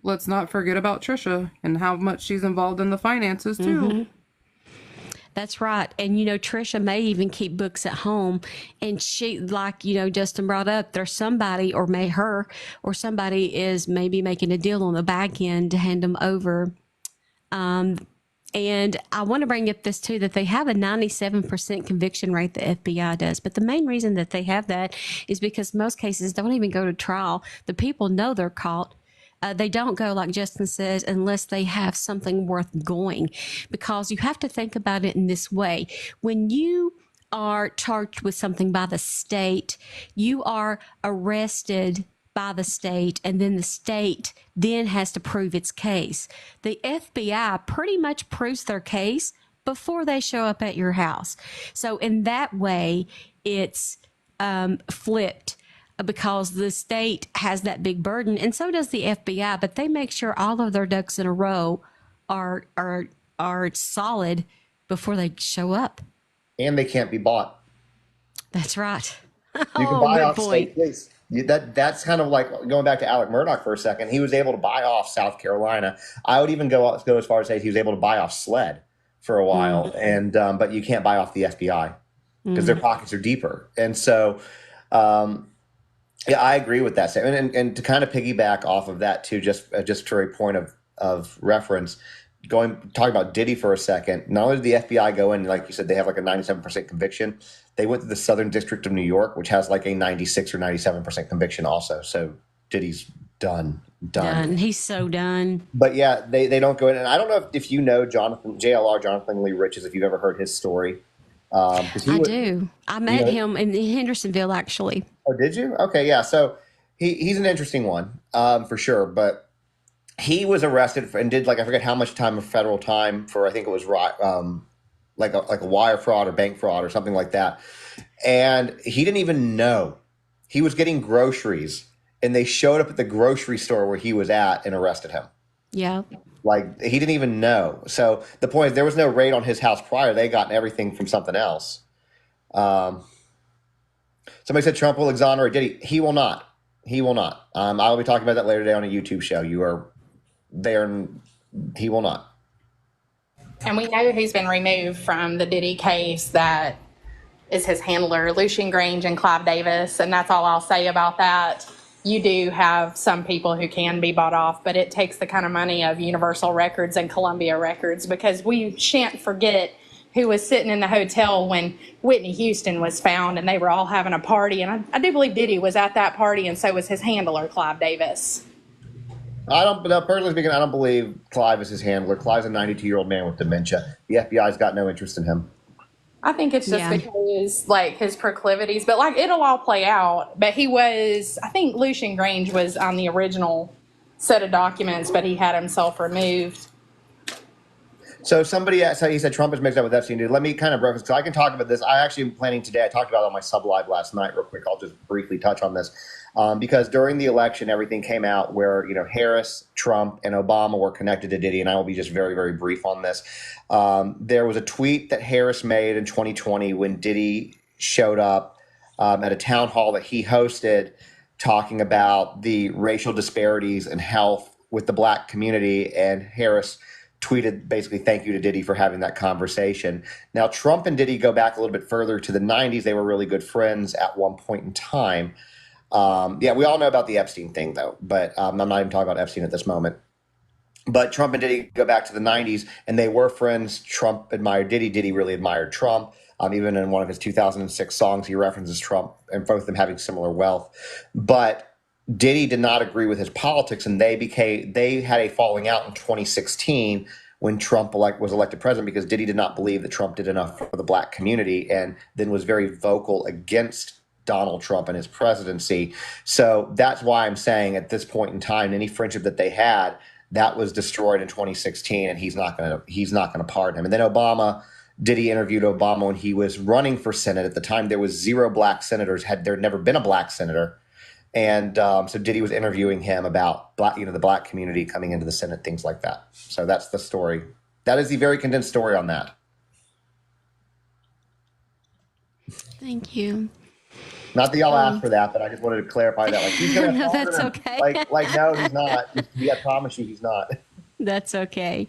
S2: Let's not forget about Trisha and how much she's involved in the finances too.
S1: Mm-hmm. That's right. And, Trisha may even keep books at home. And she, like, Justin brought up, there's somebody or somebody is maybe making a deal on the back end to hand them over. And I want to bring up this too, that they have a 97% conviction rate, the FBI does. But the main reason that they have that is because most cases don't even go to trial. The people know they're caught. They don't go, like Justin says, unless they have something worth going, because you have to think about it in this way. When you are charged with something by the state, you are arrested by the state, and then the state then has to prove its case. The FBI pretty much proves their case before they show up at your house. So in that way, it's flipped, because the state has that big burden, and so does the FBI, but they make sure all of their ducks in a row are solid before they show up.
S12: And they can't be bought.
S1: That's right.
S12: You can
S1: Oh,
S12: buy
S1: good
S12: off
S1: point.
S12: state police. That's kind of like going back to Alec Murdoch for a second. He was able to buy off South Carolina. I would even go as far as say he was able to buy off SLED for a while, and but you can't buy off the FBI because their pockets are deeper. And so, yeah, I agree with that statement. And to kind of piggyback off of that too, just for a point of reference, talking about Diddy for a second. Not only did the FBI go in, like you said, they have like a 97% conviction. They went to the Southern District of New York, which has like a 96 or 97% conviction also. So Diddy's done.
S1: He's so done.
S12: But yeah, they don't go in. And I don't know if you know Jonathan Lee Riches, if you've ever heard his story.
S1: I do. I met him in Hendersonville, actually.
S12: Oh, did you? Okay, yeah. So he's an interesting one, for sure. But he was arrested and did I forget how much time of federal time for, I think it was like a wire fraud or bank fraud or something like that. And he didn't even know. He was getting groceries and they showed up at the grocery store where he was at and arrested him. Yeah. Like he didn't even know. So the point is there was no raid on his house prior. They got everything from something else. Somebody said Trump will exonerate Diddy. He will not. He will not. I'll be talking about that later today on a YouTube show. You are there. He will not.
S10: And we know who's been removed from the Diddy case. That is his handler, Lucian Grange and Clive Davis. And that's all I'll say about that. You do have some people who can be bought off, but it takes the kind of money of Universal Records and Columbia Records, because we shan't forget who was sitting in the hotel when Whitney Houston was found and they were all having a party. And I do believe Diddy was at that party, and so was his handler, Clive Davis.
S12: Personally speaking, I don't believe Clive is his handler. Clive's a 92-year-old man with dementia. The FBI's got no interest in him.
S10: I think it's just because, his proclivities, but, it'll all play out. But I think Lucian Grange was on the original set of documents, but he had himself removed.
S12: So somebody asked, he said Trump is mixed up with Epstein. Dude, let me kind of reference, because I can talk about this. I actually am planning today. I talked about it on my sub live last night real quick. I'll just briefly touch on this. Because during the election, everything came out where, Harris, Trump, and Obama were connected to Diddy, and I will be just very, very brief on this. There was a tweet that Harris made in 2020 when Diddy showed up at a town hall that he hosted, talking about the racial disparities in health with the black community, and Harris tweeted basically thank you to Diddy for having that conversation. Now, Trump and Diddy go back a little bit further to the 90s. They were really good friends at one point in time. We all know about the Epstein thing, though, but I'm not even talking about Epstein at this moment. But Trump and Diddy go back to the 90s, and they were friends. Trump admired Diddy. Diddy really admired Trump. Even in one of his 2006 songs, he references Trump and both of them having similar wealth. But Diddy did not agree with his politics, and they had a falling out in 2016 when Trump was elected president, because Diddy did not believe that Trump did enough for the black community, and then was very vocal against Donald Trump and his presidency. So that's why I'm saying at this point in time, any friendship that they had, that was destroyed in 2016, and he's not going to pardon him. And then Diddy interviewed Obama when he was running for Senate. At the time, there was 0 black senators. There had never been a black senator. And so Diddy was interviewing him about the black community coming into the Senate, things like that. So that's the story. That is the very condensed story on that.
S1: Thank you.
S12: Not that y'all asked for that, but I just wanted to clarify that. He's gonna
S1: no, that's okay.
S12: No, he's not. I promise you, he's not.
S1: That's okay.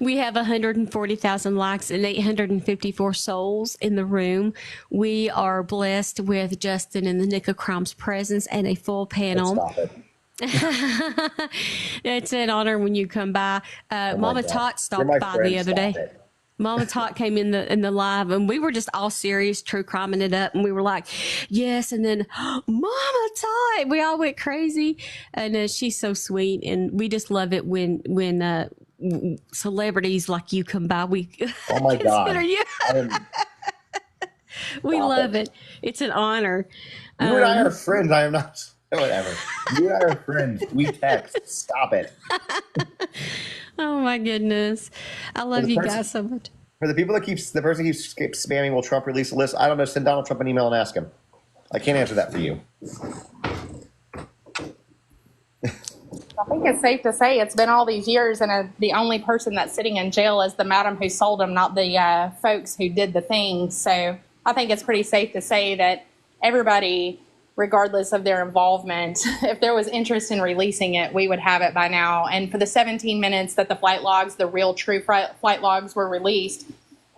S1: We have 140,000 likes and 854 souls in the room. We are blessed with Justin and the Nick of Crime's presence and a full panel.
S12: Stop it.
S1: It's an honor when you come by. Mama Tot stopped by the other day. Mama Tot came in the live, and we were just all serious, true criming it up, and we were like, yes, and then Mama Tot, we all went crazy, and she's so sweet, and we just love it when celebrities like you come by. We
S12: oh my God,
S1: we love it. It's an honor.
S12: You and I are friends. I am not. Whatever. You and I are friends. We text. Stop it.
S1: Oh my goodness. I love you guys so much.
S12: For the people that the person keeps spamming, will Trump release a list? I don't know. Send Donald Trump an email and ask him. I can't answer that for you.
S10: I think it's safe to say it's been all these years, and the only person that's sitting in jail is the madam who sold them, not the folks who did the thing. So I think it's pretty safe to say that everybody, regardless of their involvement, if there was interest in releasing it, we would have it by now. And for the 17 minutes that the flight logs, the real true flight logs were released,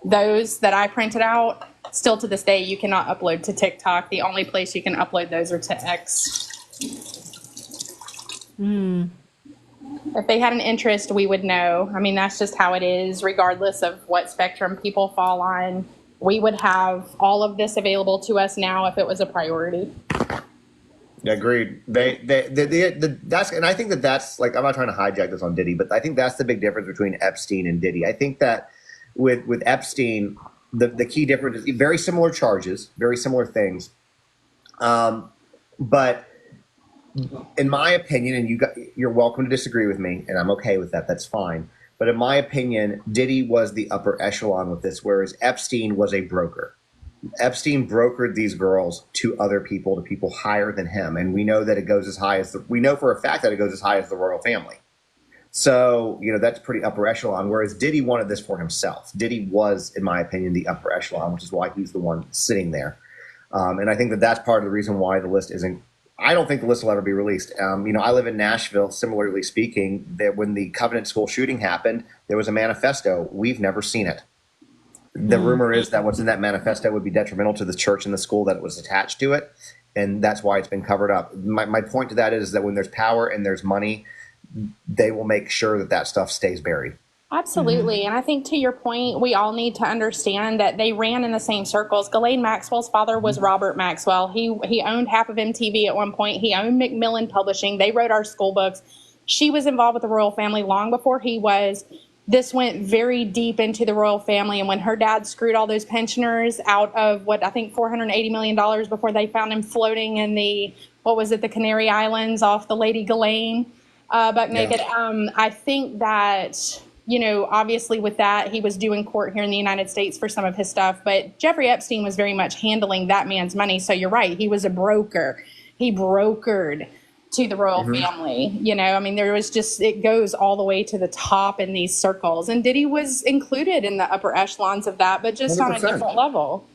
S10: those that I printed out, still to this day, you cannot upload to TikTok. The only place you can upload those are to X. If they had an interest, we would know. I mean, that's just how it is, regardless of what spectrum people fall on. We would have all of this available to us now if it was a priority.
S12: Agreed. That's, and I think that's like, I'm not trying to hijack this on Diddy, but I think that's the big difference between Epstein and Diddy. I think that with Epstein, the key difference is very similar charges, very similar things. But in my opinion, and you're welcome to disagree with me, and I'm okay with that. That's fine. But in my opinion, Diddy was the upper echelon with this, whereas Epstein was a broker. Epstein brokered these girls to other people, to people higher than him. And we know that it goes as high as we know for a fact that it goes as high as the royal family. So, that's pretty upper echelon, whereas Diddy wanted this for himself. Diddy was, in my opinion, the upper echelon, which is why he's the one sitting there. And I think that that's part of the reason why the list isn't, I don't think the list will ever be released. I live in Nashville, similarly speaking, that when the Covenant School shooting happened, there was a manifesto. We've never seen it. The rumor is that what's in that manifesto would be detrimental to the church and the school that it was attached to it. And that's why it's been covered up. My point to that is that when there's power and there's money, they will make sure that that stuff stays buried.
S10: Absolutely. And I think to your point, we all need to understand that they ran in the same circles. Ghislaine Maxwell's father was Robert Maxwell. He owned half of MTV at one point. He owned Macmillan Publishing. They wrote our school books. She was involved with the royal family long before he was. This went very deep into the royal family. And when her dad screwed all those pensioners out of $480 million before they found him floating in the Canary Islands off the Lady Ghislaine, buck naked. Yeah. I think that, obviously with that, he was due in court here in the United States for some of his stuff. But Jeffrey Epstein was very much handling that man's money. So you're right. He was a broker. He brokered to the royal family. There was it goes all the way to the top in these circles. And Diddy was included in the upper echelons of that, but just 100%. On a different level.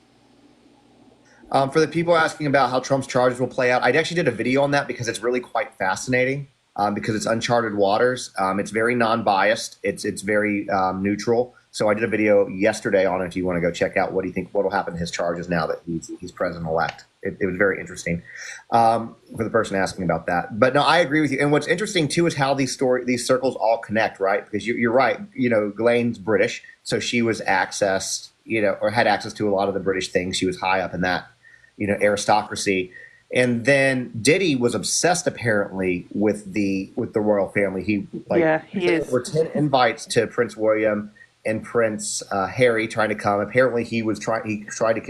S12: For the people asking about how Trump's charges will play out, I actually did a video on that because it's really quite fascinating. Because it's uncharted waters. It's very non-biased. It's very neutral. So I did a video yesterday on it. If you want to go check out what do you think what will happen to his charges now that he's president-elect. It was very interesting for the person asking about that. But no, I agree with you. And what's interesting too is how these circles all connect, right? Because you're right. Ghislaine's British, so she was accessed, or had access to a lot of the British things. She was high up in that, aristocracy. And then Diddy was obsessed apparently with the royal family. He is. There were 10 invites to Prince William and Prince Harry trying to come. Apparently he tried to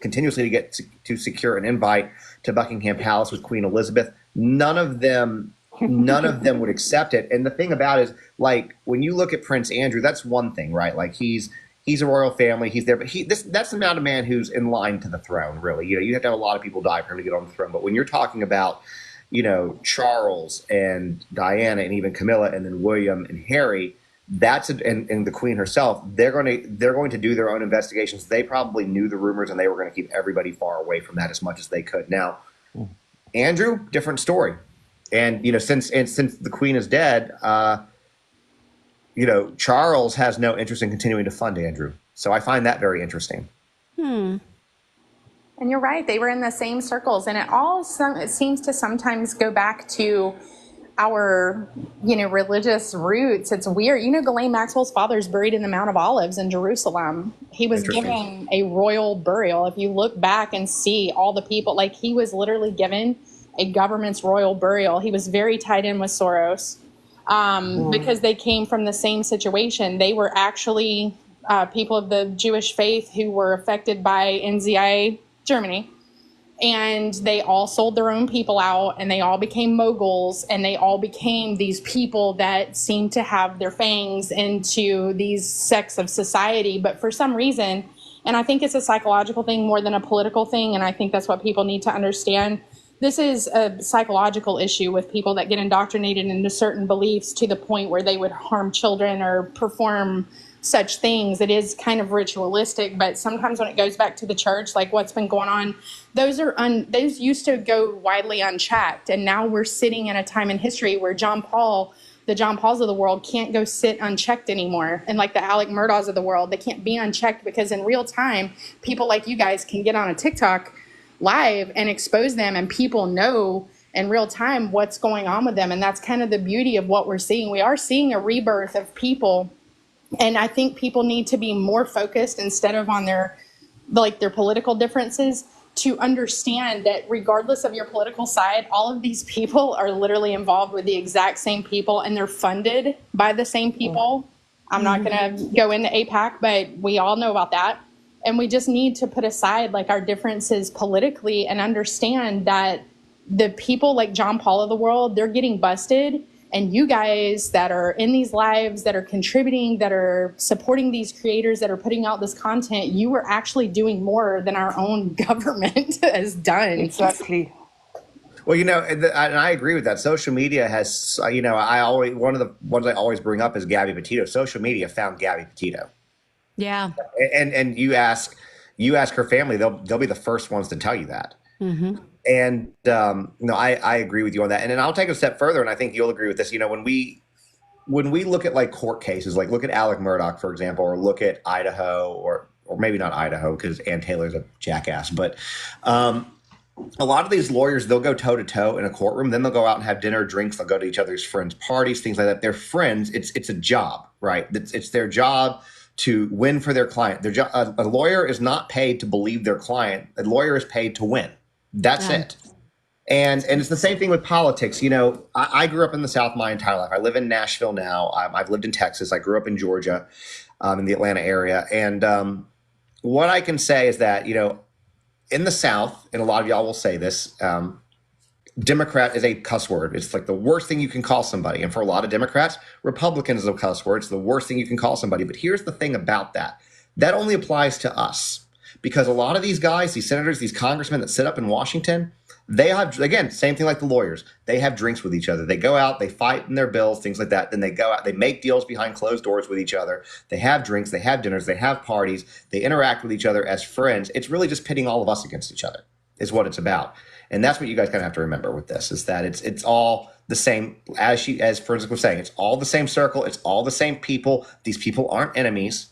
S12: continuously to get to secure an invite to Buckingham Palace with Queen Elizabeth. None of them would accept it. And the thing about it is, like, when you look at Prince Andrew, that's one thing, right? Like he's a royal family. He's there, but that's not a man who's in line to the throne, really. You have to have a lot of people die for him to get on the throne. But when you're talking about, Charles and Diana and even Camilla and then William and Harry, and the Queen herself, they're going to do their own investigations. They probably knew the rumors and they were going to keep everybody far away from that as much as they could. Now, Andrew, different story. And, since the Queen is dead, Charles has no interest in continuing to fund Andrew. So I find that very interesting.
S10: And you're right. They were in the same circles. And it seems to sometimes go back to our, religious roots. It's weird. Ghislaine Maxwell's father is buried in the Mount of Olives in Jerusalem. He was given a royal burial. If you look back and see all the people, he was literally given a government's royal burial. He was very tied in with Soros. Because they came from the same situation. They were actually people of the Jewish faith who were affected by NZI Germany. And they all sold their own people out, and they all became moguls, and they all became these people that seemed to have their fangs into these sects of society. But for some reason, and I think it's a psychological thing more than a political thing, and I think that's what people need to understand. This is a psychological issue with people that get indoctrinated into certain beliefs to the point where they would harm children or perform such things. It is kind of ritualistic, but sometimes when it goes back to the church, like what's been going on, those used to go widely unchecked, and now we're sitting in a time in history where the John Pauls of the world can't go sit unchecked anymore. And like the Alec Murdaughs of the world, they can't be unchecked because in real time, people like you guys can get on a TikTok live and expose them, and people know in real time what's going on with them. And that's kind of the beauty of what we're seeing. We are seeing a rebirth of people. And I think people need to be more focused instead of on their political differences, to understand that regardless of your political side, all of these people are literally involved with the exact same people, and they're funded by the same people. I'm not going to go into AIPAC, but we all know about that. And we just need to put aside like our differences politically and understand that the people like John Paul of the world, they're getting busted. And you guys that are in these lives, that are contributing, that are supporting these creators, that are putting out this content, you are actually doing more than our own government has done.
S6: Exactly.
S12: Well, and I agree with that. Social media has, one of the ones I always bring up is Gabby Petito. Social media found Gabby Petito.
S1: Yeah.
S12: And you ask her family, they'll be the first ones to tell you that.
S1: Mm-hmm.
S12: And I agree with you on that. And then I'll take it a step further, and I think you'll agree with this. When we look at like court cases, like look at Alec Murdaugh, for example, or look at Idaho, or maybe not Idaho because Ann Taylor's a jackass, but a lot of these lawyers, they'll go toe to toe in a courtroom, then they'll go out and have dinner, drinks, they'll go to each other's friends' parties, things like that. They're friends. It's a job, right? It's their job to win for their client. A lawyer is not paid to believe their client. A lawyer is paid to win. That's it. And it's the same thing with politics. I grew up in the South my entire life. I live in Nashville now. I've lived in Texas. I grew up in Georgia, in the Atlanta area. And what I can say is that, in the South, and a lot of y'all will say this, Democrat is a cuss word. It's like the worst thing you can call somebody. And for a lot of Democrats, Republican is a cuss word. It's the worst thing you can call somebody. But here's the thing about that. That only applies to us. Because a lot of these guys, these senators, these congressmen that sit up in Washington, they have, again, same thing like the lawyers. They have drinks with each other. They go out, they fight in their bills, things like that. Then they go out, they make deals behind closed doors with each other. They have drinks, they have dinners, they have parties. They interact with each other as friends. It's really just pitting all of us against each other is what it's about. And that's what you guys kind of have to remember with this, is that it's all the same, as Forensic was saying, it's all the same circle. It's all the same people. These people aren't enemies.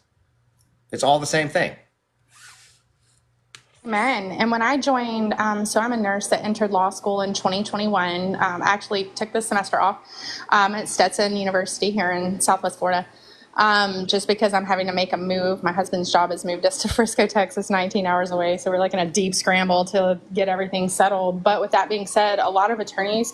S12: It's all the same thing.
S10: Amen. And when I joined, so I'm a nurse that entered law school in 2021. Actually took this semester off at Stetson University here in Southwest Florida, just because I'm having to make a move. My husband's job has moved us to Frisco, Texas, 19 hours away. So we're like in a deep scramble to get everything settled. But with that being said, a lot of attorneys,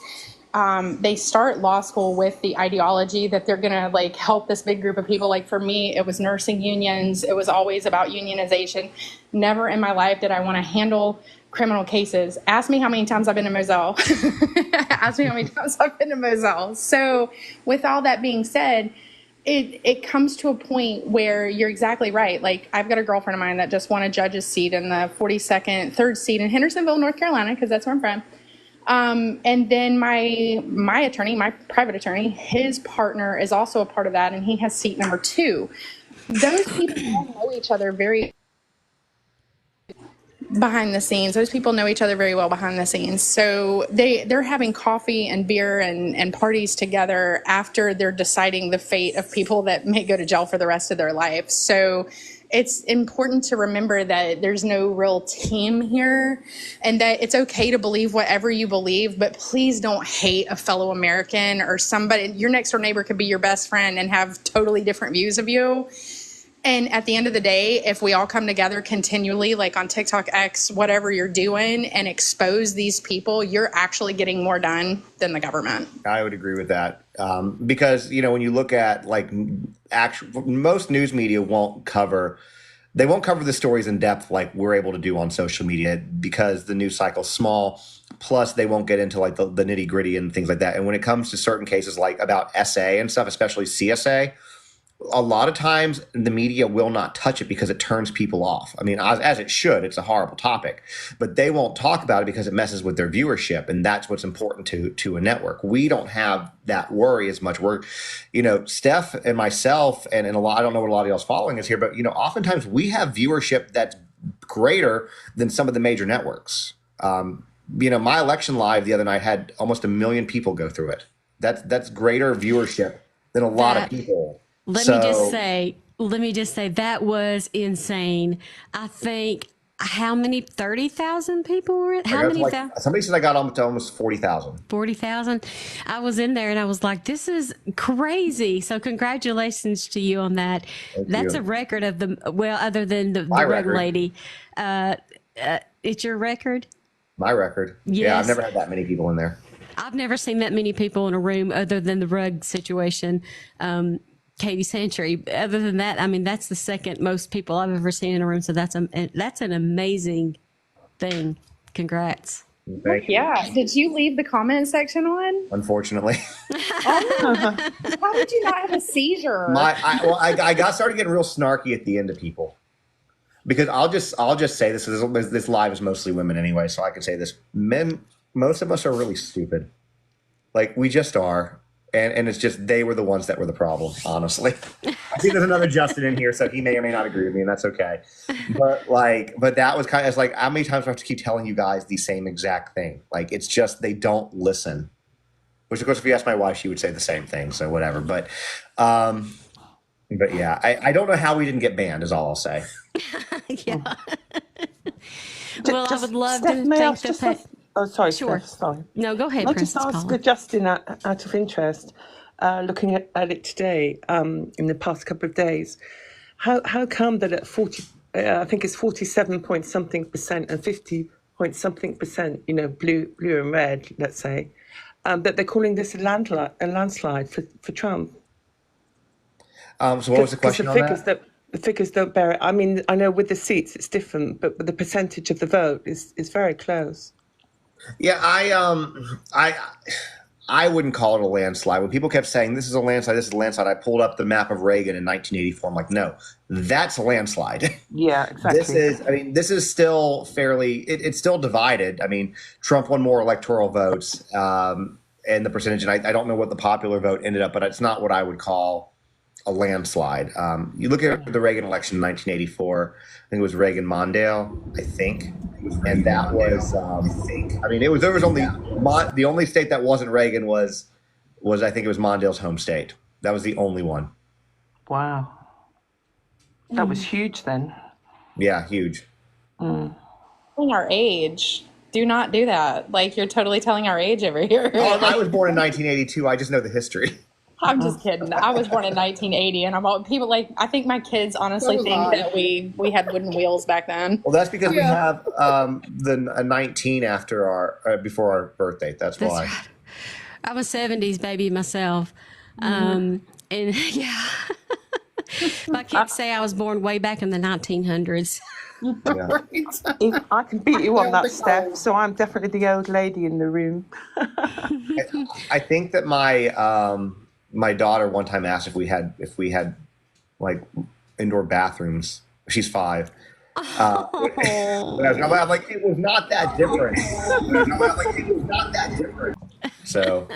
S10: they start law school with the ideology that they're going to like help this big group of people. Like for me, it was nursing unions. It was always about unionization. Never in my life did I want to handle criminal cases. Ask me how many times I've been to Moselle. Ask me how many times I've been to Moselle. So with all that being said, it comes to a point where you're exactly right. Like I've got a girlfriend of mine that just won a judge's seat in the 42nd, third seat in Hendersonville, North Carolina, because that's where I'm from. And then my attorney, my private attorney, his partner is also a part of that, and he has seat number 2. Those people all know each other very behind the scenes. Those people know each other very well behind the scenes. So they're having coffee and beer and parties together after they're deciding the fate of people that may go to jail for the rest of their life. So it's important to remember that there's no real team here, and that it's okay to believe whatever you believe, but please don't hate a fellow American or somebody. Your next door neighbor could be your best friend and have totally different views of you. And at the end of the day, if we all come together continually, like on TikTok, X, whatever you're doing, and expose these people, you're actually getting more done than the government.
S12: I would agree with that. Because, when you look at like most news media won't cover the stories in depth like we're able to do on social media, because the news cycle's small. Plus, they won't get into like the nitty gritty and things like that. And when it comes to certain cases like about SA and stuff, especially CSA, a lot of times the media will not touch it because it turns people off. I mean, as it should. It's a horrible topic, but they won't talk about it because it messes with their viewership, and that's what's important to a network. We don't have that worry as much. We're, Steph and myself and a lot. I don't know what a lot of y'all's following is here, but oftentimes we have viewership that's greater than some of the major networks. My election live the other night had almost 1 million people go through it. That's greater viewership than a lot of people.
S1: Let me just say that was insane. I think how many 30,000 people were it? How many?
S12: Somebody said I got almost 40,000.
S1: 40,000. I was in there and I was like, this is crazy. So congratulations to you on that. That's a record of other than the rug lady. It's your record?
S12: My record.
S1: Yes.
S12: Yeah, I've never had that many people in there.
S1: I've never seen that many people in a room other than the rug situation. Katie Santry. Other than that, I mean, that's the second most people I've ever seen in a room. So that's an amazing thing. Congrats.
S13: Yeah. Did you leave the comment section on?
S12: Unfortunately.
S13: How did you not have a seizure?
S12: I got started getting real snarky at the end of people. Because I'll just say this live is mostly women anyway, so I can say this. Men, most of us are really stupid. Like, we just are. And it's just they were the ones that were the problem, honestly. I see there's another Justin in here, so he may or may not agree with me, and that's okay. But that was kind of, it's like, how many times do I have to keep telling you guys the same exact thing? Like, it's just they don't listen. Which, of course, if you ask my wife, she would say the same thing, so whatever. But yeah, I don't know how we didn't get banned, is all I'll say.
S1: Yeah. Well, I would love
S6: Steph,
S1: to thank the
S6: Oh, sorry,
S1: Sure.
S6: Steph, sorry.
S1: No, go ahead,
S6: I'll
S1: Princess
S6: just ask
S1: Paula.
S6: Justin out of interest, looking at it today, in the past couple of days, how come that at 40, I think it's 47 point something percent and 50 point something percent, blue and red, let's say, that they're calling this a landslide for Trump?
S12: So what was the question on that?
S6: The figures don't bear it. I mean, I know with the seats it's different, but the percentage of the vote is very close.
S12: Yeah, I wouldn't call it a landslide. When people kept saying this is a landslide, I pulled up the map of Reagan in 1984. I'm like, no, that's a landslide.
S6: Yeah, exactly.
S12: This is still fairly. It's still divided. I mean, Trump won more electoral votes, and the percentage. And I don't know what the popular vote ended up, but it's not what I would call a landslide. You look at the Reagan election in 1984. I think it was Reagan Mondale, I think. And that was, there was only, the only state that wasn't Reagan was I think it was Mondale's home state. That was the only one.
S6: Wow. That was huge then.
S12: Yeah, huge.
S13: Our age. Do not do that. Like, you're totally telling our age over here.
S12: Oh, I was born in 1982. I just know the history.
S13: I'm just kidding. I was born in 1980, and I think my kids honestly think that we had wooden wheels back then.
S12: Well, that's because we have a 19 before our birth date. That's why.
S1: Right. I'm a 70s baby myself. And yeah, my kids say I was born way back in the 1900s.
S12: Yeah.
S6: I can beat you on that, Steph. So I'm definitely the old lady in the room.
S12: I think that my daughter one time asked if we had like indoor bathrooms. She's 5. I'm like, it was not that different. So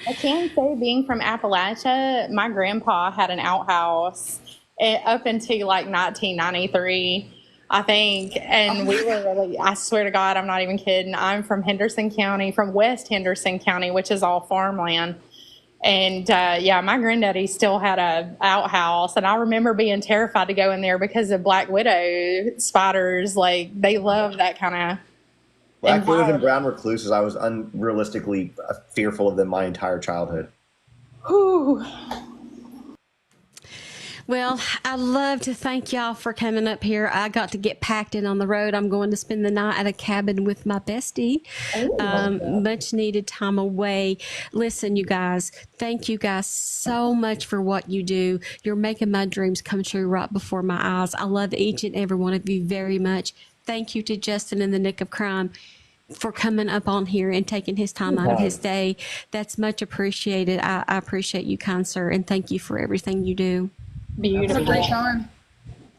S13: I can say, being from Appalachia, my grandpa had an outhouse up until like 1993, I think. And we were really, I swear to God, I'm not even kidding. I'm from Henderson County, from West Henderson County, which is all farmland. And my granddaddy still had a outhouse, and I remember being terrified to go in there because of black widow spiders. Like, they love that kind of.
S12: Black widows and brown recluses. I was unrealistically fearful of them my entire childhood.
S13: Whew.
S1: Well, I'd love to thank y'all for coming up here. I got to get packed in on the road. I'm going to spend the night at a cabin with my bestie. Much needed time away. Listen, you guys, thank you guys so much for what you do. You're making my dreams come true right before my eyes. I love each and every one of you very much. Thank you to Justin in the Nick of Crime. for coming up on here and taking his time out of his day. That's much appreciated. I appreciate you, kind sir, and thank you for everything you do.
S2: It's a great time.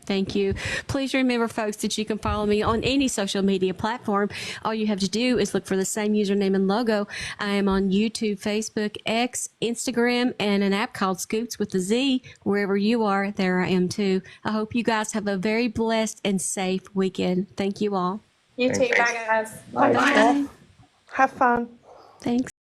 S1: Thank you. Please remember, folks, that you can follow me on any social media platform. All you have to do is look for the same username and logo. I am on YouTube, Facebook, X, Instagram, and an app called Scoops with a Z. Wherever you are, there I am too. I hope you guys have a very blessed and safe weekend. Thank you all.
S10: You too. Bye, guys.
S6: Bye. Have fun.
S1: Thanks.